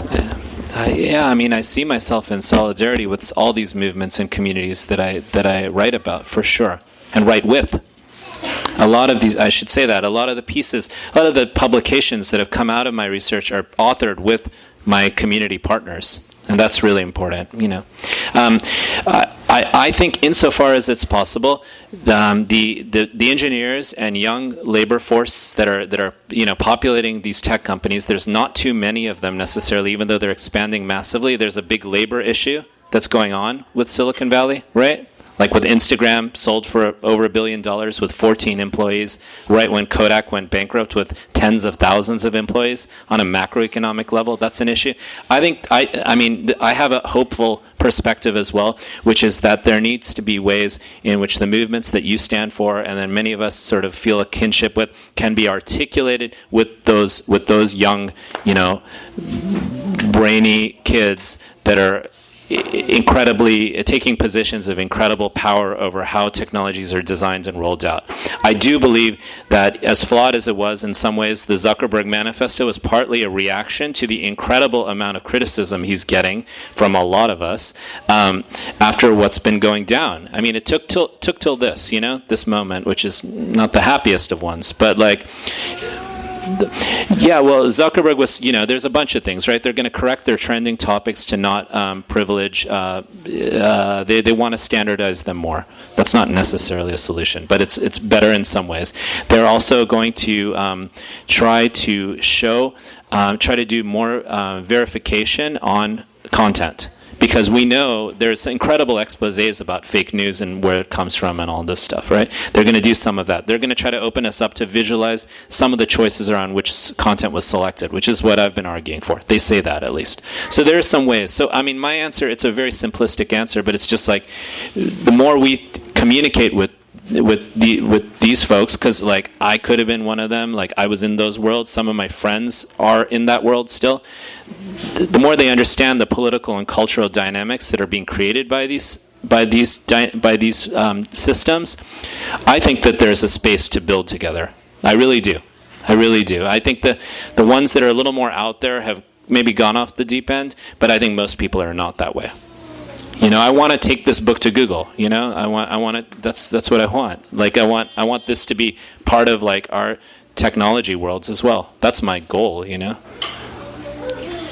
Speaker 1: I mean, I see myself in solidarity with all these movements and communities that I write about, for sure, and write with. A lot of these, I should say that, a lot of the pieces, a lot of the publications that have come out of my research are authored with my community partners, and that's really important, you know. I think insofar as it's possible, the engineers and young labor force that are you know, populating these tech companies, there's not too many of them necessarily, even though they're expanding massively. There's a big labor issue that's going on with Silicon Valley, right? Like with Instagram, sold for over $1 billion with 14 employees, right when Kodak went bankrupt with tens of thousands of employees on a macroeconomic level. That's an issue. I think, I mean, I have a hopeful perspective as well, which is that there needs to be ways in which the movements that you stand for, and then many of us sort of feel a kinship with, can be articulated with those young, you know, brainy kids that are incredibly taking positions of incredible power over how technologies are designed and rolled out. I do believe that, as flawed as it was in some ways, the Zuckerberg Manifesto was partly a reaction to the incredible amount of criticism he's getting from a lot of us after what's been going down. I mean, it took till this, you know, this moment, which is not the happiest of ones, but like. Yeah, well, Zuckerberg was, you know, there's a bunch of things, right? They're going to correct their trending topics to not privilege. They want to standardize them more. That's not necessarily a solution, but it's better in some ways. They're also going to try to do more verification on content. Because we know there's incredible exposés about fake news and where it comes from and all this stuff, right? They're going to do some of that. They're going to try to open us up to visualize some of the choices around which content was selected, which is what I've been arguing for. They say that, at least. So there are some ways. So, I mean, my answer, it's a very simplistic answer, but it's just like the more we communicate with these folks, because like I could have been one of them, like I was in those worlds, some of my friends are in that world still, the more they understand the political and cultural dynamics that are being created by these systems, I think that there's a space to build together. I really do. I think the ones that are a little more out there have maybe gone off the deep end, but I think most people are not that way. You know, I want to take this book to Google. You know, I want it. That's what I want. Like, I want this to be part of like our technology worlds as well. That's my goal. You know.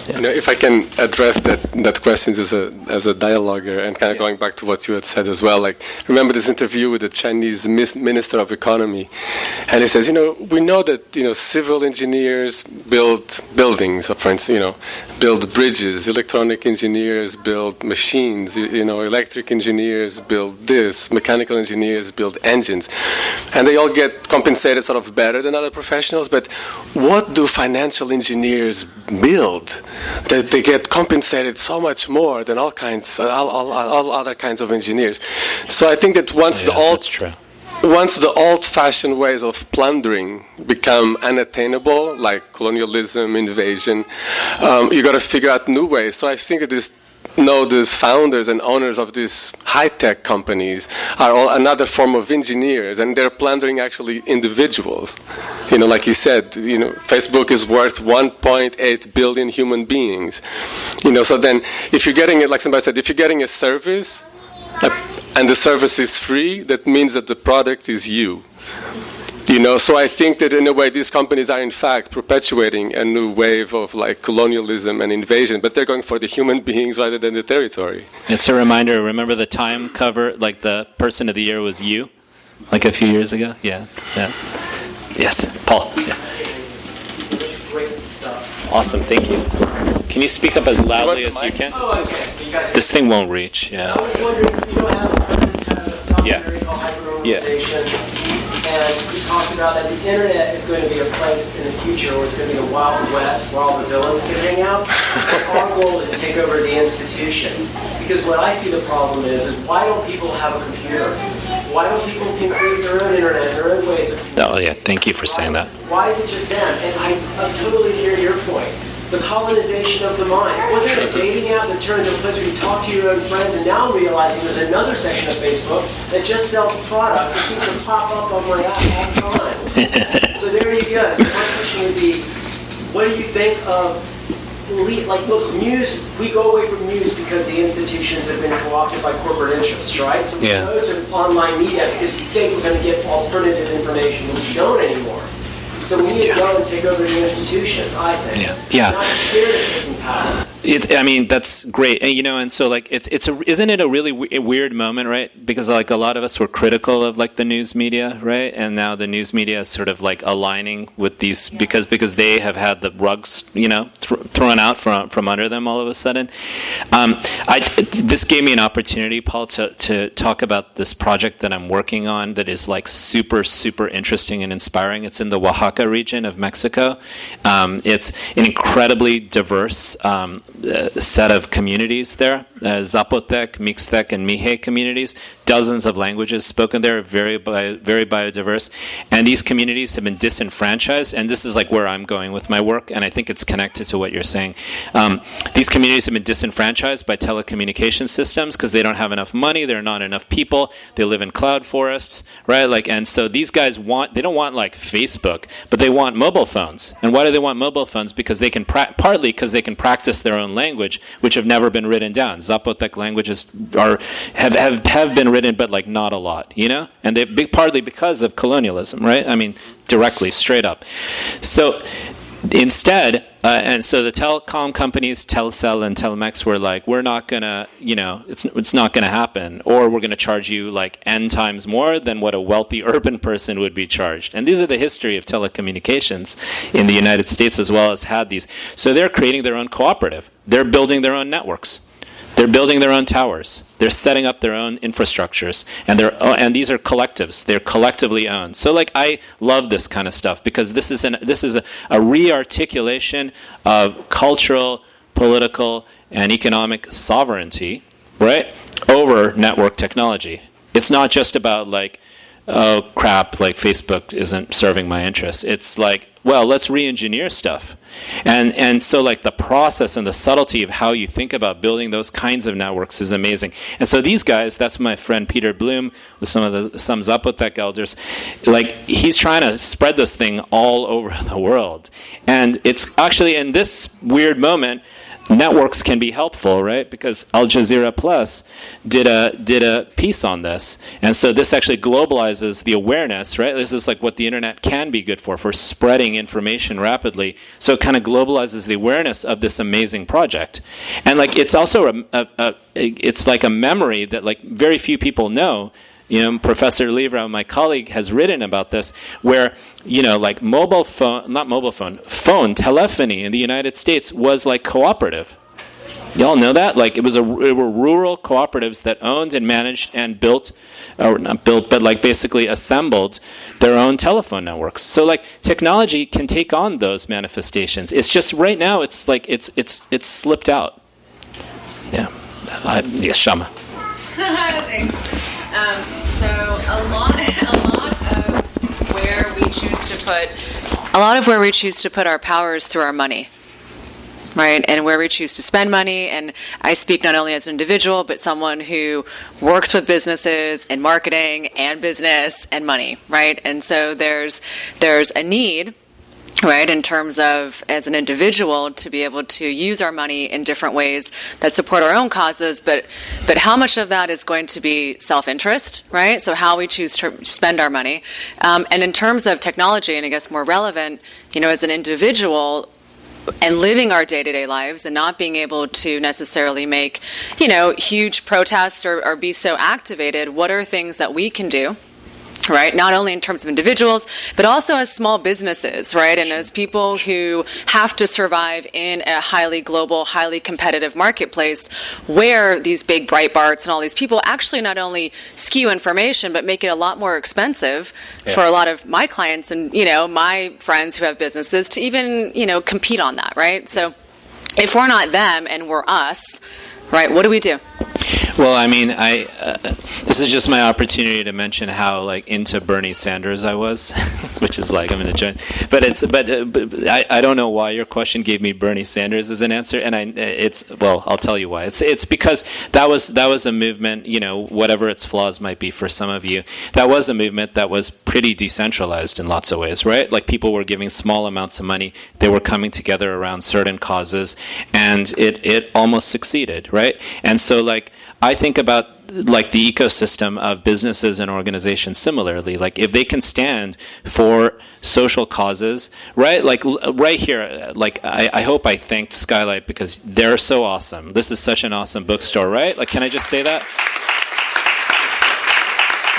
Speaker 1: Yeah.
Speaker 2: You know, if I can address that question as a dialoguer, and kind of going back to what you had said as well, like, remember this interview with the Chinese Minister of Economy, and he says, you know, we know that, you know, civil engineers build buildings, or for instance, you know, build bridges, electronic engineers build machines, you know, electric engineers build this, mechanical engineers build engines, and they all get compensated sort of better than other professionals, but what do financial engineers build? That they get compensated so much more than all other kinds of engineers. So I think that once the old-fashioned ways of plundering become unattainable, like colonialism, invasion, you got to figure out new ways. So I think that the founders and owners of these high-tech companies are all another form of engineers, and they're plundering actually individuals. You know, like he said, you know, Facebook is worth 1.8 billion human beings. You know, so then if you're getting it, like somebody said, if you're getting a service and the service is free, that means that the product is you. You know, so I think that in a way these companies are in fact perpetuating a new wave of like colonialism and invasion, but they're going for the human beings rather than the territory.
Speaker 1: It's a reminder. Remember the Time cover, like the person of the year was you, like a few years ago? Yeah. Yes, Paul. Yeah.
Speaker 7: Great stuff.
Speaker 1: Awesome, thank you. Can you speak up as loudly as you can?
Speaker 7: Oh, okay. You guys
Speaker 1: this thing won't reach, yeah.
Speaker 7: I was wondering, you don't have this kind of documentary called Hyperurbanization. And we talked about that the internet is going to be a place in the future where it's going to be a Wild West where all the villains can hang out. Our goal is to take over the institutions. Because what I see the problem is why don't people have a computer? Why don't people create their own internet, their own ways of communicating?
Speaker 1: Oh, yeah, thank you for saying that.
Speaker 7: Why is it just them? And I totally hear your point. the colonization of the mind. It wasn't a dating app that turned into a place where you talk to your own friends, and now I'm realizing there's another section of Facebook that just sells products. It seems to pop up on my app all the time. So there you go. So my question would be, what do you think of, like, look, news, we go away from news because the institutions have been co-opted by corporate interests, right? So we go to online media because we think we're going to get alternative information, but we don't anymore. So we need to go and take over the institutions, I think.
Speaker 1: Yeah.
Speaker 7: Not scared of taking power.
Speaker 1: I mean, that's great, and, and so like isn't it a really weird moment, right? Because like a lot of us were critical of like the news media, right? And now the news media is sort of like aligning with these because they have had the rugs, thrown out from under them all of a sudden. This gave me an opportunity, Paul, to talk about this project that I'm working on that is like super, super interesting and inspiring. It's in the Oaxaca region of Mexico. It's an incredibly diverse set of communities there, Zapotec, Mixtec, and Mije communities. Dozens of languages spoken there, very biodiverse. And these communities have been disenfranchised, and this is like where I'm going with my work, and I think it's connected to what you're saying. These communities have been disenfranchised by telecommunication systems because they don't have enough money, there are not enough people, they live in cloud forests, right? And so these guys they don't want like Facebook, but they want mobile phones. And why do they want mobile phones? Because they can partly because they can practice their own language, which have never been written down. Zapotec languages have been written, but like not a lot, and they partly because of colonialism, right? I mean, directly, straight up. So instead, and so the telecom companies, Telcel and Telmex, were like, we're not gonna, it's not gonna happen, or we're gonna charge you like N times more than what a wealthy urban person would be charged. And these are the history of telecommunications in the United States as well as had these. So they're creating their own cooperative. They're building their own networks. They're building their own towers. They're setting up their own infrastructures, and these are collectives. They're collectively owned. So, like, I love this kind of stuff because this is a re-articulation of cultural, political, and economic sovereignty, right, over network technology. It's not just about like, oh crap, like Facebook isn't serving my interests. It's like, well, let's re-engineer stuff. And so like the process and the subtlety of how you think about building those kinds of networks is amazing. And so these guys, that's my friend Peter Bloom with some Zapotec elders, like he's trying to spread this thing all over the world. And it's actually in this weird moment, networks can be helpful, right? Because Al Jazeera Plus did a piece on this, and so this actually globalizes the awareness, right? This is like what the internet can be good for spreading information rapidly. So it kind of globalizes the awareness of this amazing project, and like it's also it's like a memory that like very few people know. Professor Livra, my colleague, has written about this, where, like phone telephony in the United States was like cooperative. Y'all know that? Like it were rural cooperatives that owned and managed and built, or not built, but like basically assembled their own telephone networks. So like technology can take on those manifestations. It's just right now it's like it's slipped out. Yeah. Shama.
Speaker 8: Thanks. So a lot of where we choose to put our power is through our money, right? And where we choose to spend money. And I speak not only as an individual, but someone who works with businesses in marketing and business and money, right? And so there's a need, right, in terms of as an individual to be able to use our money in different ways that support our own causes, but how much of that is going to be self-interest, right? So how we choose to spend our money. And in terms of technology, and I guess more relevant, as an individual and living our day-to-day lives and not being able to necessarily make, huge protests or be so activated, what are things that we can do? Right, not only in terms of individuals, but also as small businesses, right, and as people who have to survive in a highly global, highly competitive marketplace where these big Breitbarts and all these people actually not only skew information, but make it a lot more expensive for a lot of my clients and, my friends who have businesses to even, compete on that, right? So if we're not them and we're us, right, what do we do?
Speaker 1: Well, I mean, this is just my opportunity to mention how into Bernie Sanders I was, which is I'm going to join. But I don't know why your question gave me Bernie Sanders as an answer, and I'll tell you why. It's because that was a movement, whatever its flaws might be for some of you, that was a movement that was pretty decentralized in lots of ways, right? People were giving small amounts of money, they were coming together around certain causes, and it almost succeeded, right? And so I think about the ecosystem of businesses and organizations similarly. If they can stand for social causes, right? Right here, I hope I thanked Skylight because they're so awesome. This is such an awesome bookstore, right? Can I just say that?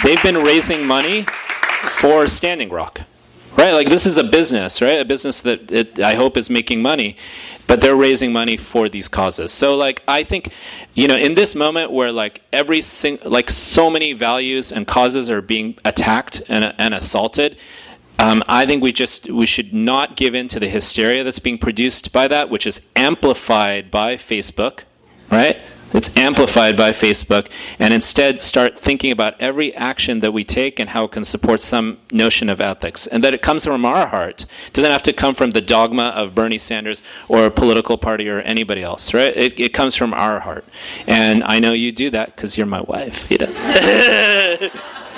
Speaker 1: They've been raising money for Standing Rock, right? This is a business, right? A business that I hope is making money, but they're raising money for these causes. So I think, in this moment where so many values and causes are being attacked and assaulted, I think we should not give in to the hysteria that's being produced by that, which is amplified by Facebook, right? It's amplified by Facebook, and instead start thinking about every action that we take and how it can support some notion of ethics, and that it comes from our heart. It doesn't have to come from the dogma of Bernie Sanders or a political party or anybody else, right? It comes from our heart. And I know you do that because you're my wife.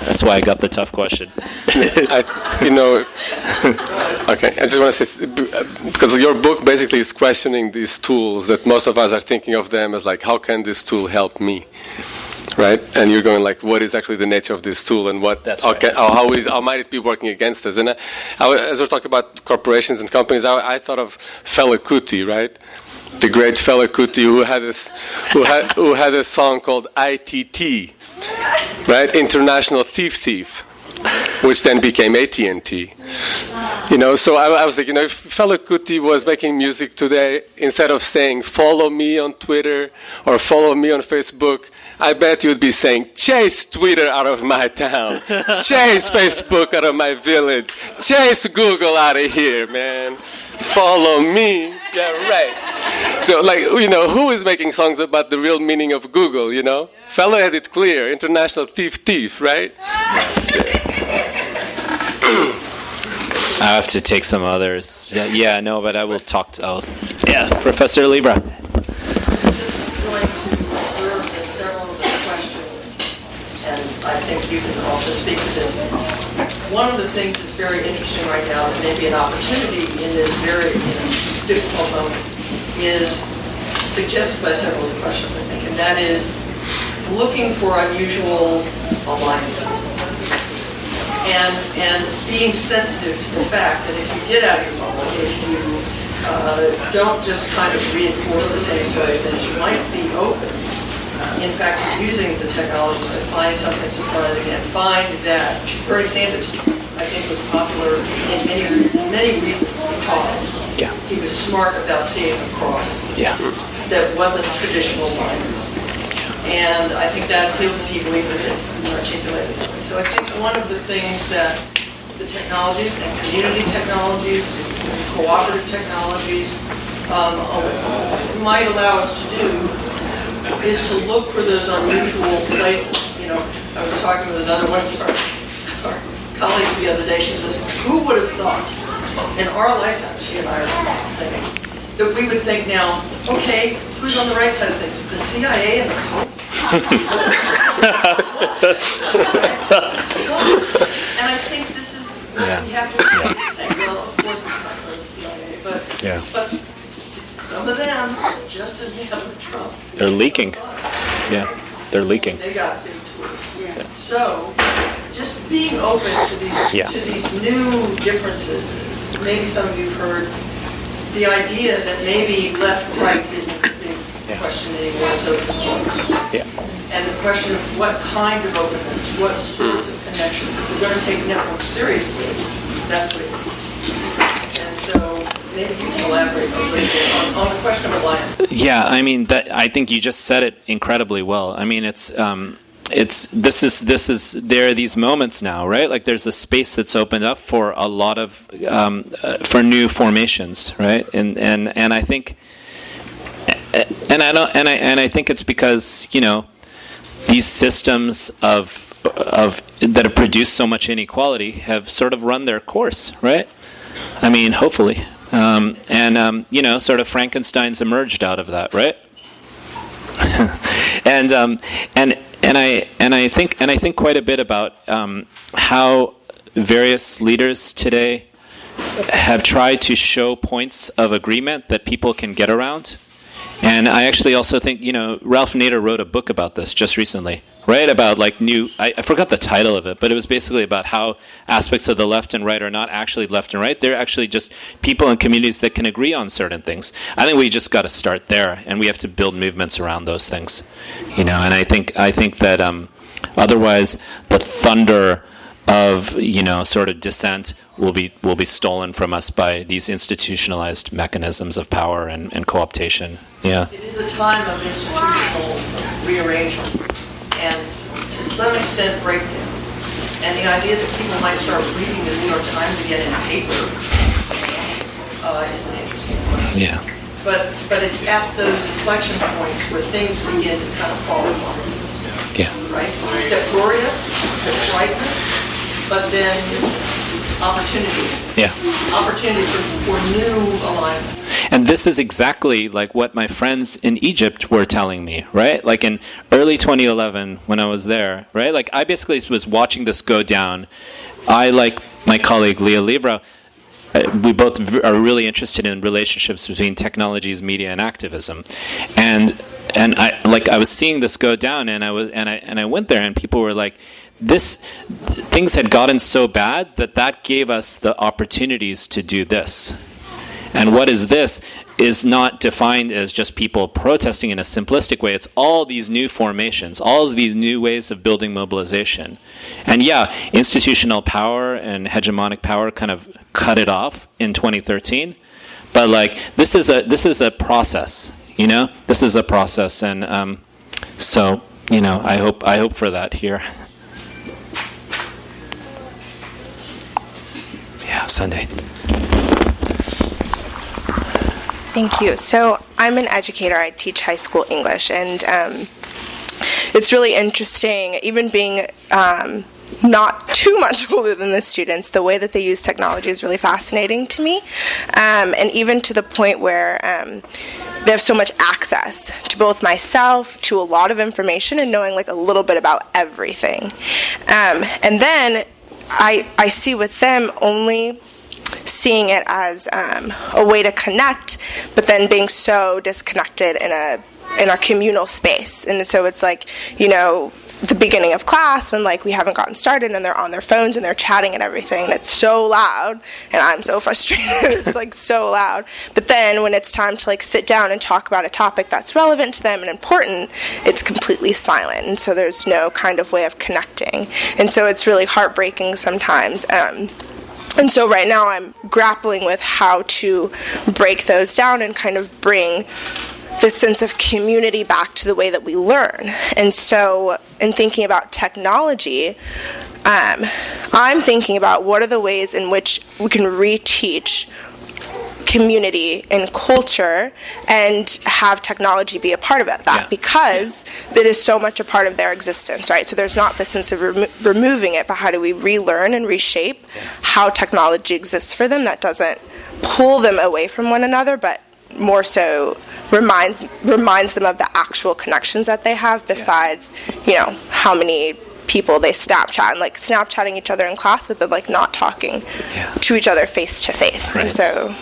Speaker 1: That's why I got the tough question.
Speaker 2: Okay, I just want to say, because your book basically is questioning these tools that most of us are thinking of them as how can this tool help me, right? And you're going what is actually the nature of this tool and what?
Speaker 1: That's
Speaker 2: okay,
Speaker 1: right.
Speaker 2: How might it be working against us? And as we're talking about corporations and companies, I thought of Fela Kuti, right? The great Fela Kuti, who had a song called ITT. Right, International Thief, which then became AT&T. So I was thinking, if Fela Kuti was making music today, instead of saying "follow me on Twitter" or "follow me on Facebook," I bet you'd be saying, "Chase Twitter out of my town, chase Facebook out of my village, chase Google out of here, man. Follow me." Yeah, right. So, who is making songs about the real meaning of Google, Fella had it clear. International thief, right?
Speaker 1: I have to take some others. Yeah, no, but I will talk to... Professor Libra.
Speaker 9: I'm just going to observe that several of the questions, and I think you can also speak to this. One of the things that's very interesting right now, that may be an opportunity in this very difficult moment, is suggested by several of the questions, I think, and that is looking for unusual alliances. And being sensitive to the fact that if you get out of your bubble, if you don't just kind of reinforce the same sort of things, you might be open, in fact, using the technologies to find something surprising and find that Bernie Sanders, I think, was popular in many reasons because he was smart about seeing a cross that wasn't traditional liners. And I think that appealed to people even if articulated that way. So I think one of the things that the technologies and community technologies, cooperative technologies might allow us to do is to look for those unusual places. I was talking with another one of our colleagues the other day. She says, who would have thought in our lifetime, she and I are saying, that we would think now, okay, who's on the right side of things? The CIA and the Pope? And I think this is what we have to say. Well, of course, it's not the CIA, but some of them, just as we have with Trump,
Speaker 1: they're leaking. They're leaking.
Speaker 9: They got big tools. So, just being open to these new differences. Maybe some of you've heard the idea that maybe left-right isn't the big question anymore, it's open close. And the question of what kind of openness, what sorts of connections. If we're going to take networks seriously, that's what it is. And so maybe you can elaborate a little bit on the question of alliance.
Speaker 1: Yeah, I mean, I think you just said it incredibly well. I mean, there are these moments now, right? There's a space that's opened up for a lot of for new formations, right? And I think I think it's because these systems of that have produced so much inequality have sort of run their course, right? I mean, hopefully, sort of Frankenstein's emerged out of that, right? and I think quite a bit about how various leaders today have tried to show points of agreement that people can get around. And I actually also think, Ralph Nader wrote a book about this just recently, right? About I forgot the title of it, but it was basically about how aspects of the left and right are not actually left and right. They're actually just people and communities that can agree on certain things. I think we just got to start there, and we have to build movements around those things, And I think that otherwise the thunder of sort of dissent will be stolen from us by these institutionalized mechanisms of power and co-optation. Yeah.
Speaker 9: It is a time of institutional rearrangement and to some extent breakdown. And the idea that people might start reading the New York Times again in paper is an interesting question.
Speaker 1: Yeah.
Speaker 9: But it's at those inflection points where things begin to kind of fall apart.
Speaker 1: Yeah.
Speaker 9: Right? They're glorious, they're frightens, but then opportunity.
Speaker 1: Yeah.
Speaker 9: Opportunity for new alignment.
Speaker 1: And this is exactly like what my friends in Egypt were telling me, right? Like in early 2011 when I was there, right? Like I basically was watching this go down. I, like my colleague Leah Livra, we both are really interested in relationships between technologies, media, and activism. And I was seeing this go down, and I went there, and people were like, things had gotten so bad that gave us the opportunities to do this. And what is this is not defined as just people protesting in a simplistic way. It's all these new formations, all of these new ways of building mobilization. And yeah, institutional power and hegemonic power kind of cut it off in 2013. But like this is a process, This is a process, and so I hope for that here. Yeah, Sunday.
Speaker 10: Thank you. So I'm an educator. I teach high school English, and it's really interesting, even being not too much older than the students, the way that they use technology is really fascinating to me, and even to the point where they have so much access to both myself, to a lot of information, and knowing like a little bit about everything. And then I see with them only seeing it as a way to connect, but then being so disconnected in our communal space. And so it's like, the beginning of class when like we haven't gotten started and they're on their phones and they're chatting and everything, and it's so loud, and I'm so frustrated. It's like so loud. But then when it's time to like sit down and talk about a topic that's relevant to them and important, it's completely silent, and so there's no kind of way of connecting. And so it's really heartbreaking sometimes. And so right now I'm grappling with how to break those down and kind of bring this sense of community back to the way that we learn. And so in thinking about technology, I'm thinking about what are the ways in which we can reteach community and culture and have technology be a part of that, because it is so much a part of their existence, right? So there's not the sense of removing it, but how do we relearn and reshape how technology exists for them that doesn't pull them away from one another, but more so reminds them of the actual connections that they have, besides how many people they Snapchat, and like Snapchatting each other in class, but then like not talking to each other face to face. And so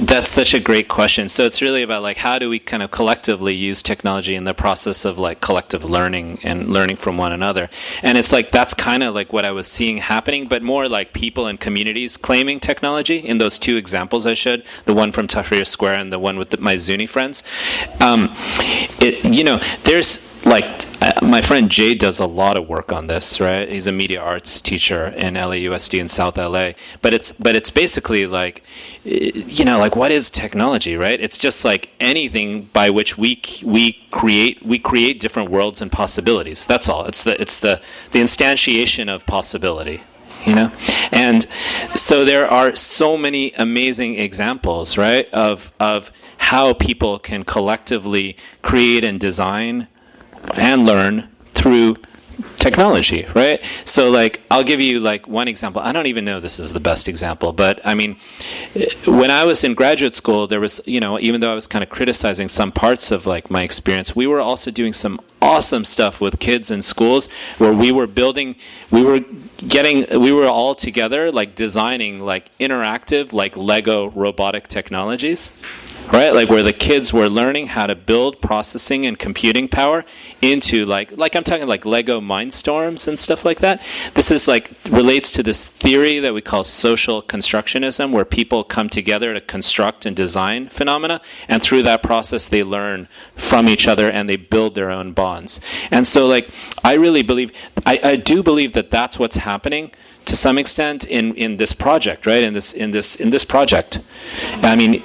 Speaker 1: that's such a great question. So it's really about like how do we kind of collectively use technology in the process of like collective learning and learning from one another. And it's like that's kind of like what I was seeing happening, but more like people and communities claiming technology in those two examples I showed, the one from Tahrir Square and the one with my Zuni friends. There's like my friend Jay does a lot of work on this, right? He's a media arts teacher in LAUSD in South LA. But it's basically like, like what is technology, right? It's just like anything by which we create different worlds and possibilities. That's all. It's the instantiation of possibility. And so there are so many amazing examples, right, of how people can collectively create and design and learn through technology, right? So like, I'll give you like one example. I don't even know if this is the best example, but I mean, when I was in graduate school, there was, even though I was kind of criticizing some parts of like my experience, we were also doing some awesome stuff with kids in schools where we were all together like designing like interactive like Lego robotic technologies. Right, like where the kids were learning how to build processing and computing power into like I'm talking like Lego Mindstorms and stuff like that. This is like relates to this theory that we call social constructionism, where people come together to construct and design phenomena, and through that process they learn from each other and they build their own bonds. And so like I really believe, I do believe that that's what's happening to some extent in this project, right? In this project, I mean,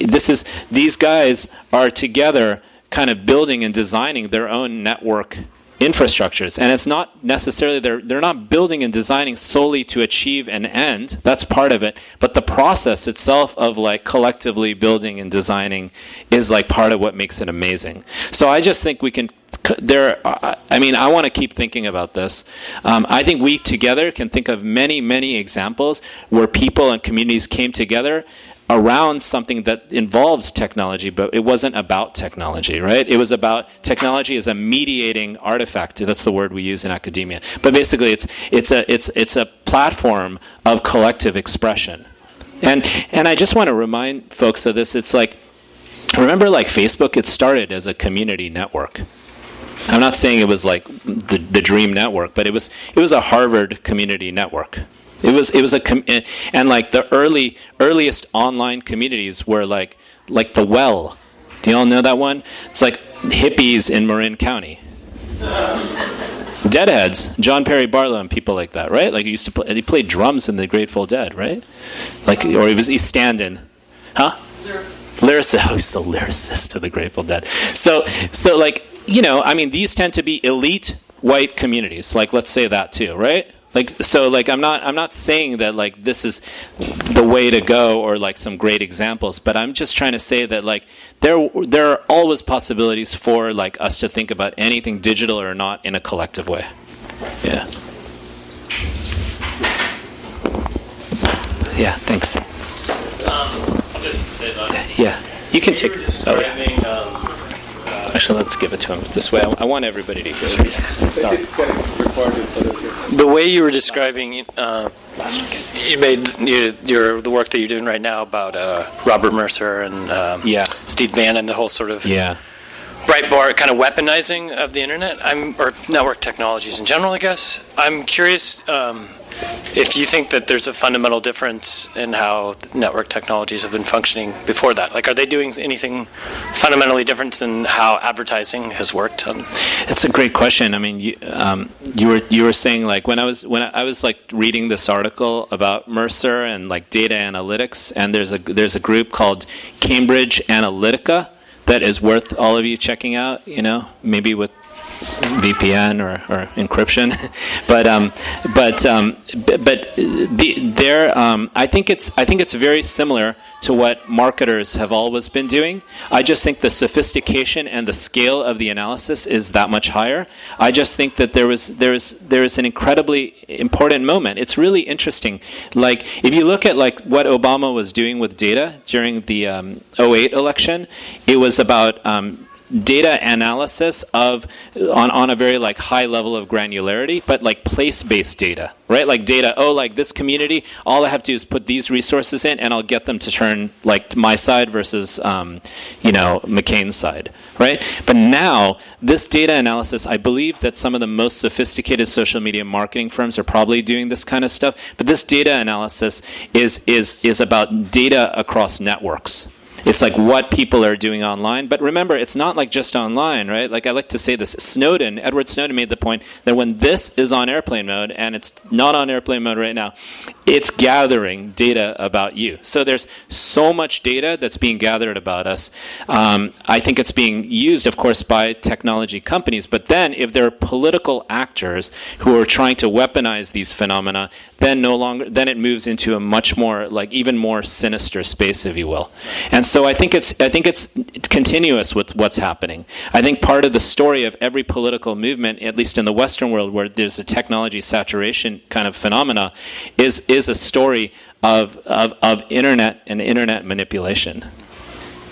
Speaker 1: these guys are together, kind of building and designing their own network infrastructures, and it's not necessarily they're not building and designing solely to achieve an end. That's part of it, but the process itself of like collectively building and designing is like part of what makes it amazing. So I just think we can. I want to keep thinking about this. I think we together can think of many, many examples where people and communities came together around something that involves technology, but it wasn't about technology, right? It was about technology as a mediating artifact. That's the word we use in academia. But basically, it's a platform of collective expression. And I just want to remind folks of this. It's like, remember, like Facebook, it started as a community network. I'm not saying it was like the dream network, but it was a Harvard community network. It was and like the earliest online communities were like the Well. Do you all know that one? It's like hippies in Marin County. Deadheads, John Perry Barlow and people like that, right? Like he played drums in the Grateful Dead, right? Like, or he's standing, huh? Lyricist. Oh, he's the lyricist of the Grateful Dead. So like, these tend to be elite white communities. Like, let's say that too, right? Like, so like I'm not saying that like this is the way to go or like some great examples, but I'm just trying to say that like there are always possibilities for like us to think about anything digital or not in a collective way. Yeah. Yeah. Thanks.
Speaker 11: I'll just say that.
Speaker 1: Yeah. You can take.
Speaker 11: Describing,
Speaker 1: Actually, let's give it to him this way. I want everybody to hear it. Sorry.
Speaker 11: The way you were describing, you made the work that you're doing right now about Robert Mercer and Steve Bannon, the whole sort of Breitbart kind of weaponizing of the internet, or network technologies in general, I guess. I'm curious if you think that there's a fundamental difference in how network technologies have been functioning before that. Like, are they doing anything fundamentally different than how advertising has worked?
Speaker 1: It's a great question. I mean, you were saying like when I was like reading this article about Mercer and like data analytics, and there's a group called Cambridge Analytica that is worth all of you checking out. Maybe with VPN or encryption, I think it's very similar to what marketers have always been doing. I just think the sophistication and the scale of the analysis is that much higher. I just think that there is an incredibly important moment. It's really interesting. Like if you look at like what Obama was doing with data during the 2008 election, it was about data analysis on a very like high level of granularity, but like place-based data, right? Like data, like this community, all I have to do is put these resources in and I'll get them to turn like my side versus McCain's side, right? But now this data analysis, I believe that some of the most sophisticated social media marketing firms are probably doing this kind of stuff, but this data analysis is about data across networks. It's like what people are doing online. But remember, it's not like just online, right? Like I like to say this. Edward Snowden made the point that when this is on airplane mode, and it's not on airplane mode right now, it's gathering data about you. So there's so much data that's being gathered about us. I think it's being used, of course, by technology companies. But then if there are political actors who are trying to weaponize these phenomena, then it moves into a much more, like even more sinister space, if you will. And so I think it's continuous with what's happening. I think part of the story of every political movement, at least in the Western world, where there's a technology saturation kind of phenomena, is a story of internet and internet manipulation.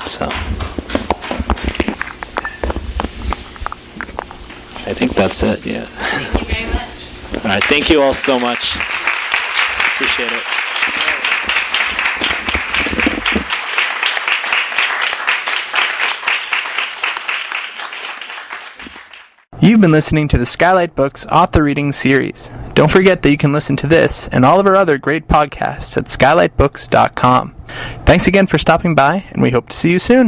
Speaker 1: So I think that's it. Yeah.
Speaker 4: Thank you very much.
Speaker 1: All right. Thank you all so much. Appreciate it.
Speaker 12: You've been listening to the Skylight Books Author Reading Series. Don't forget that you can listen to this and all of our other great podcasts at skylightbooks.com. Thanks again for stopping by, and we hope to see you soon.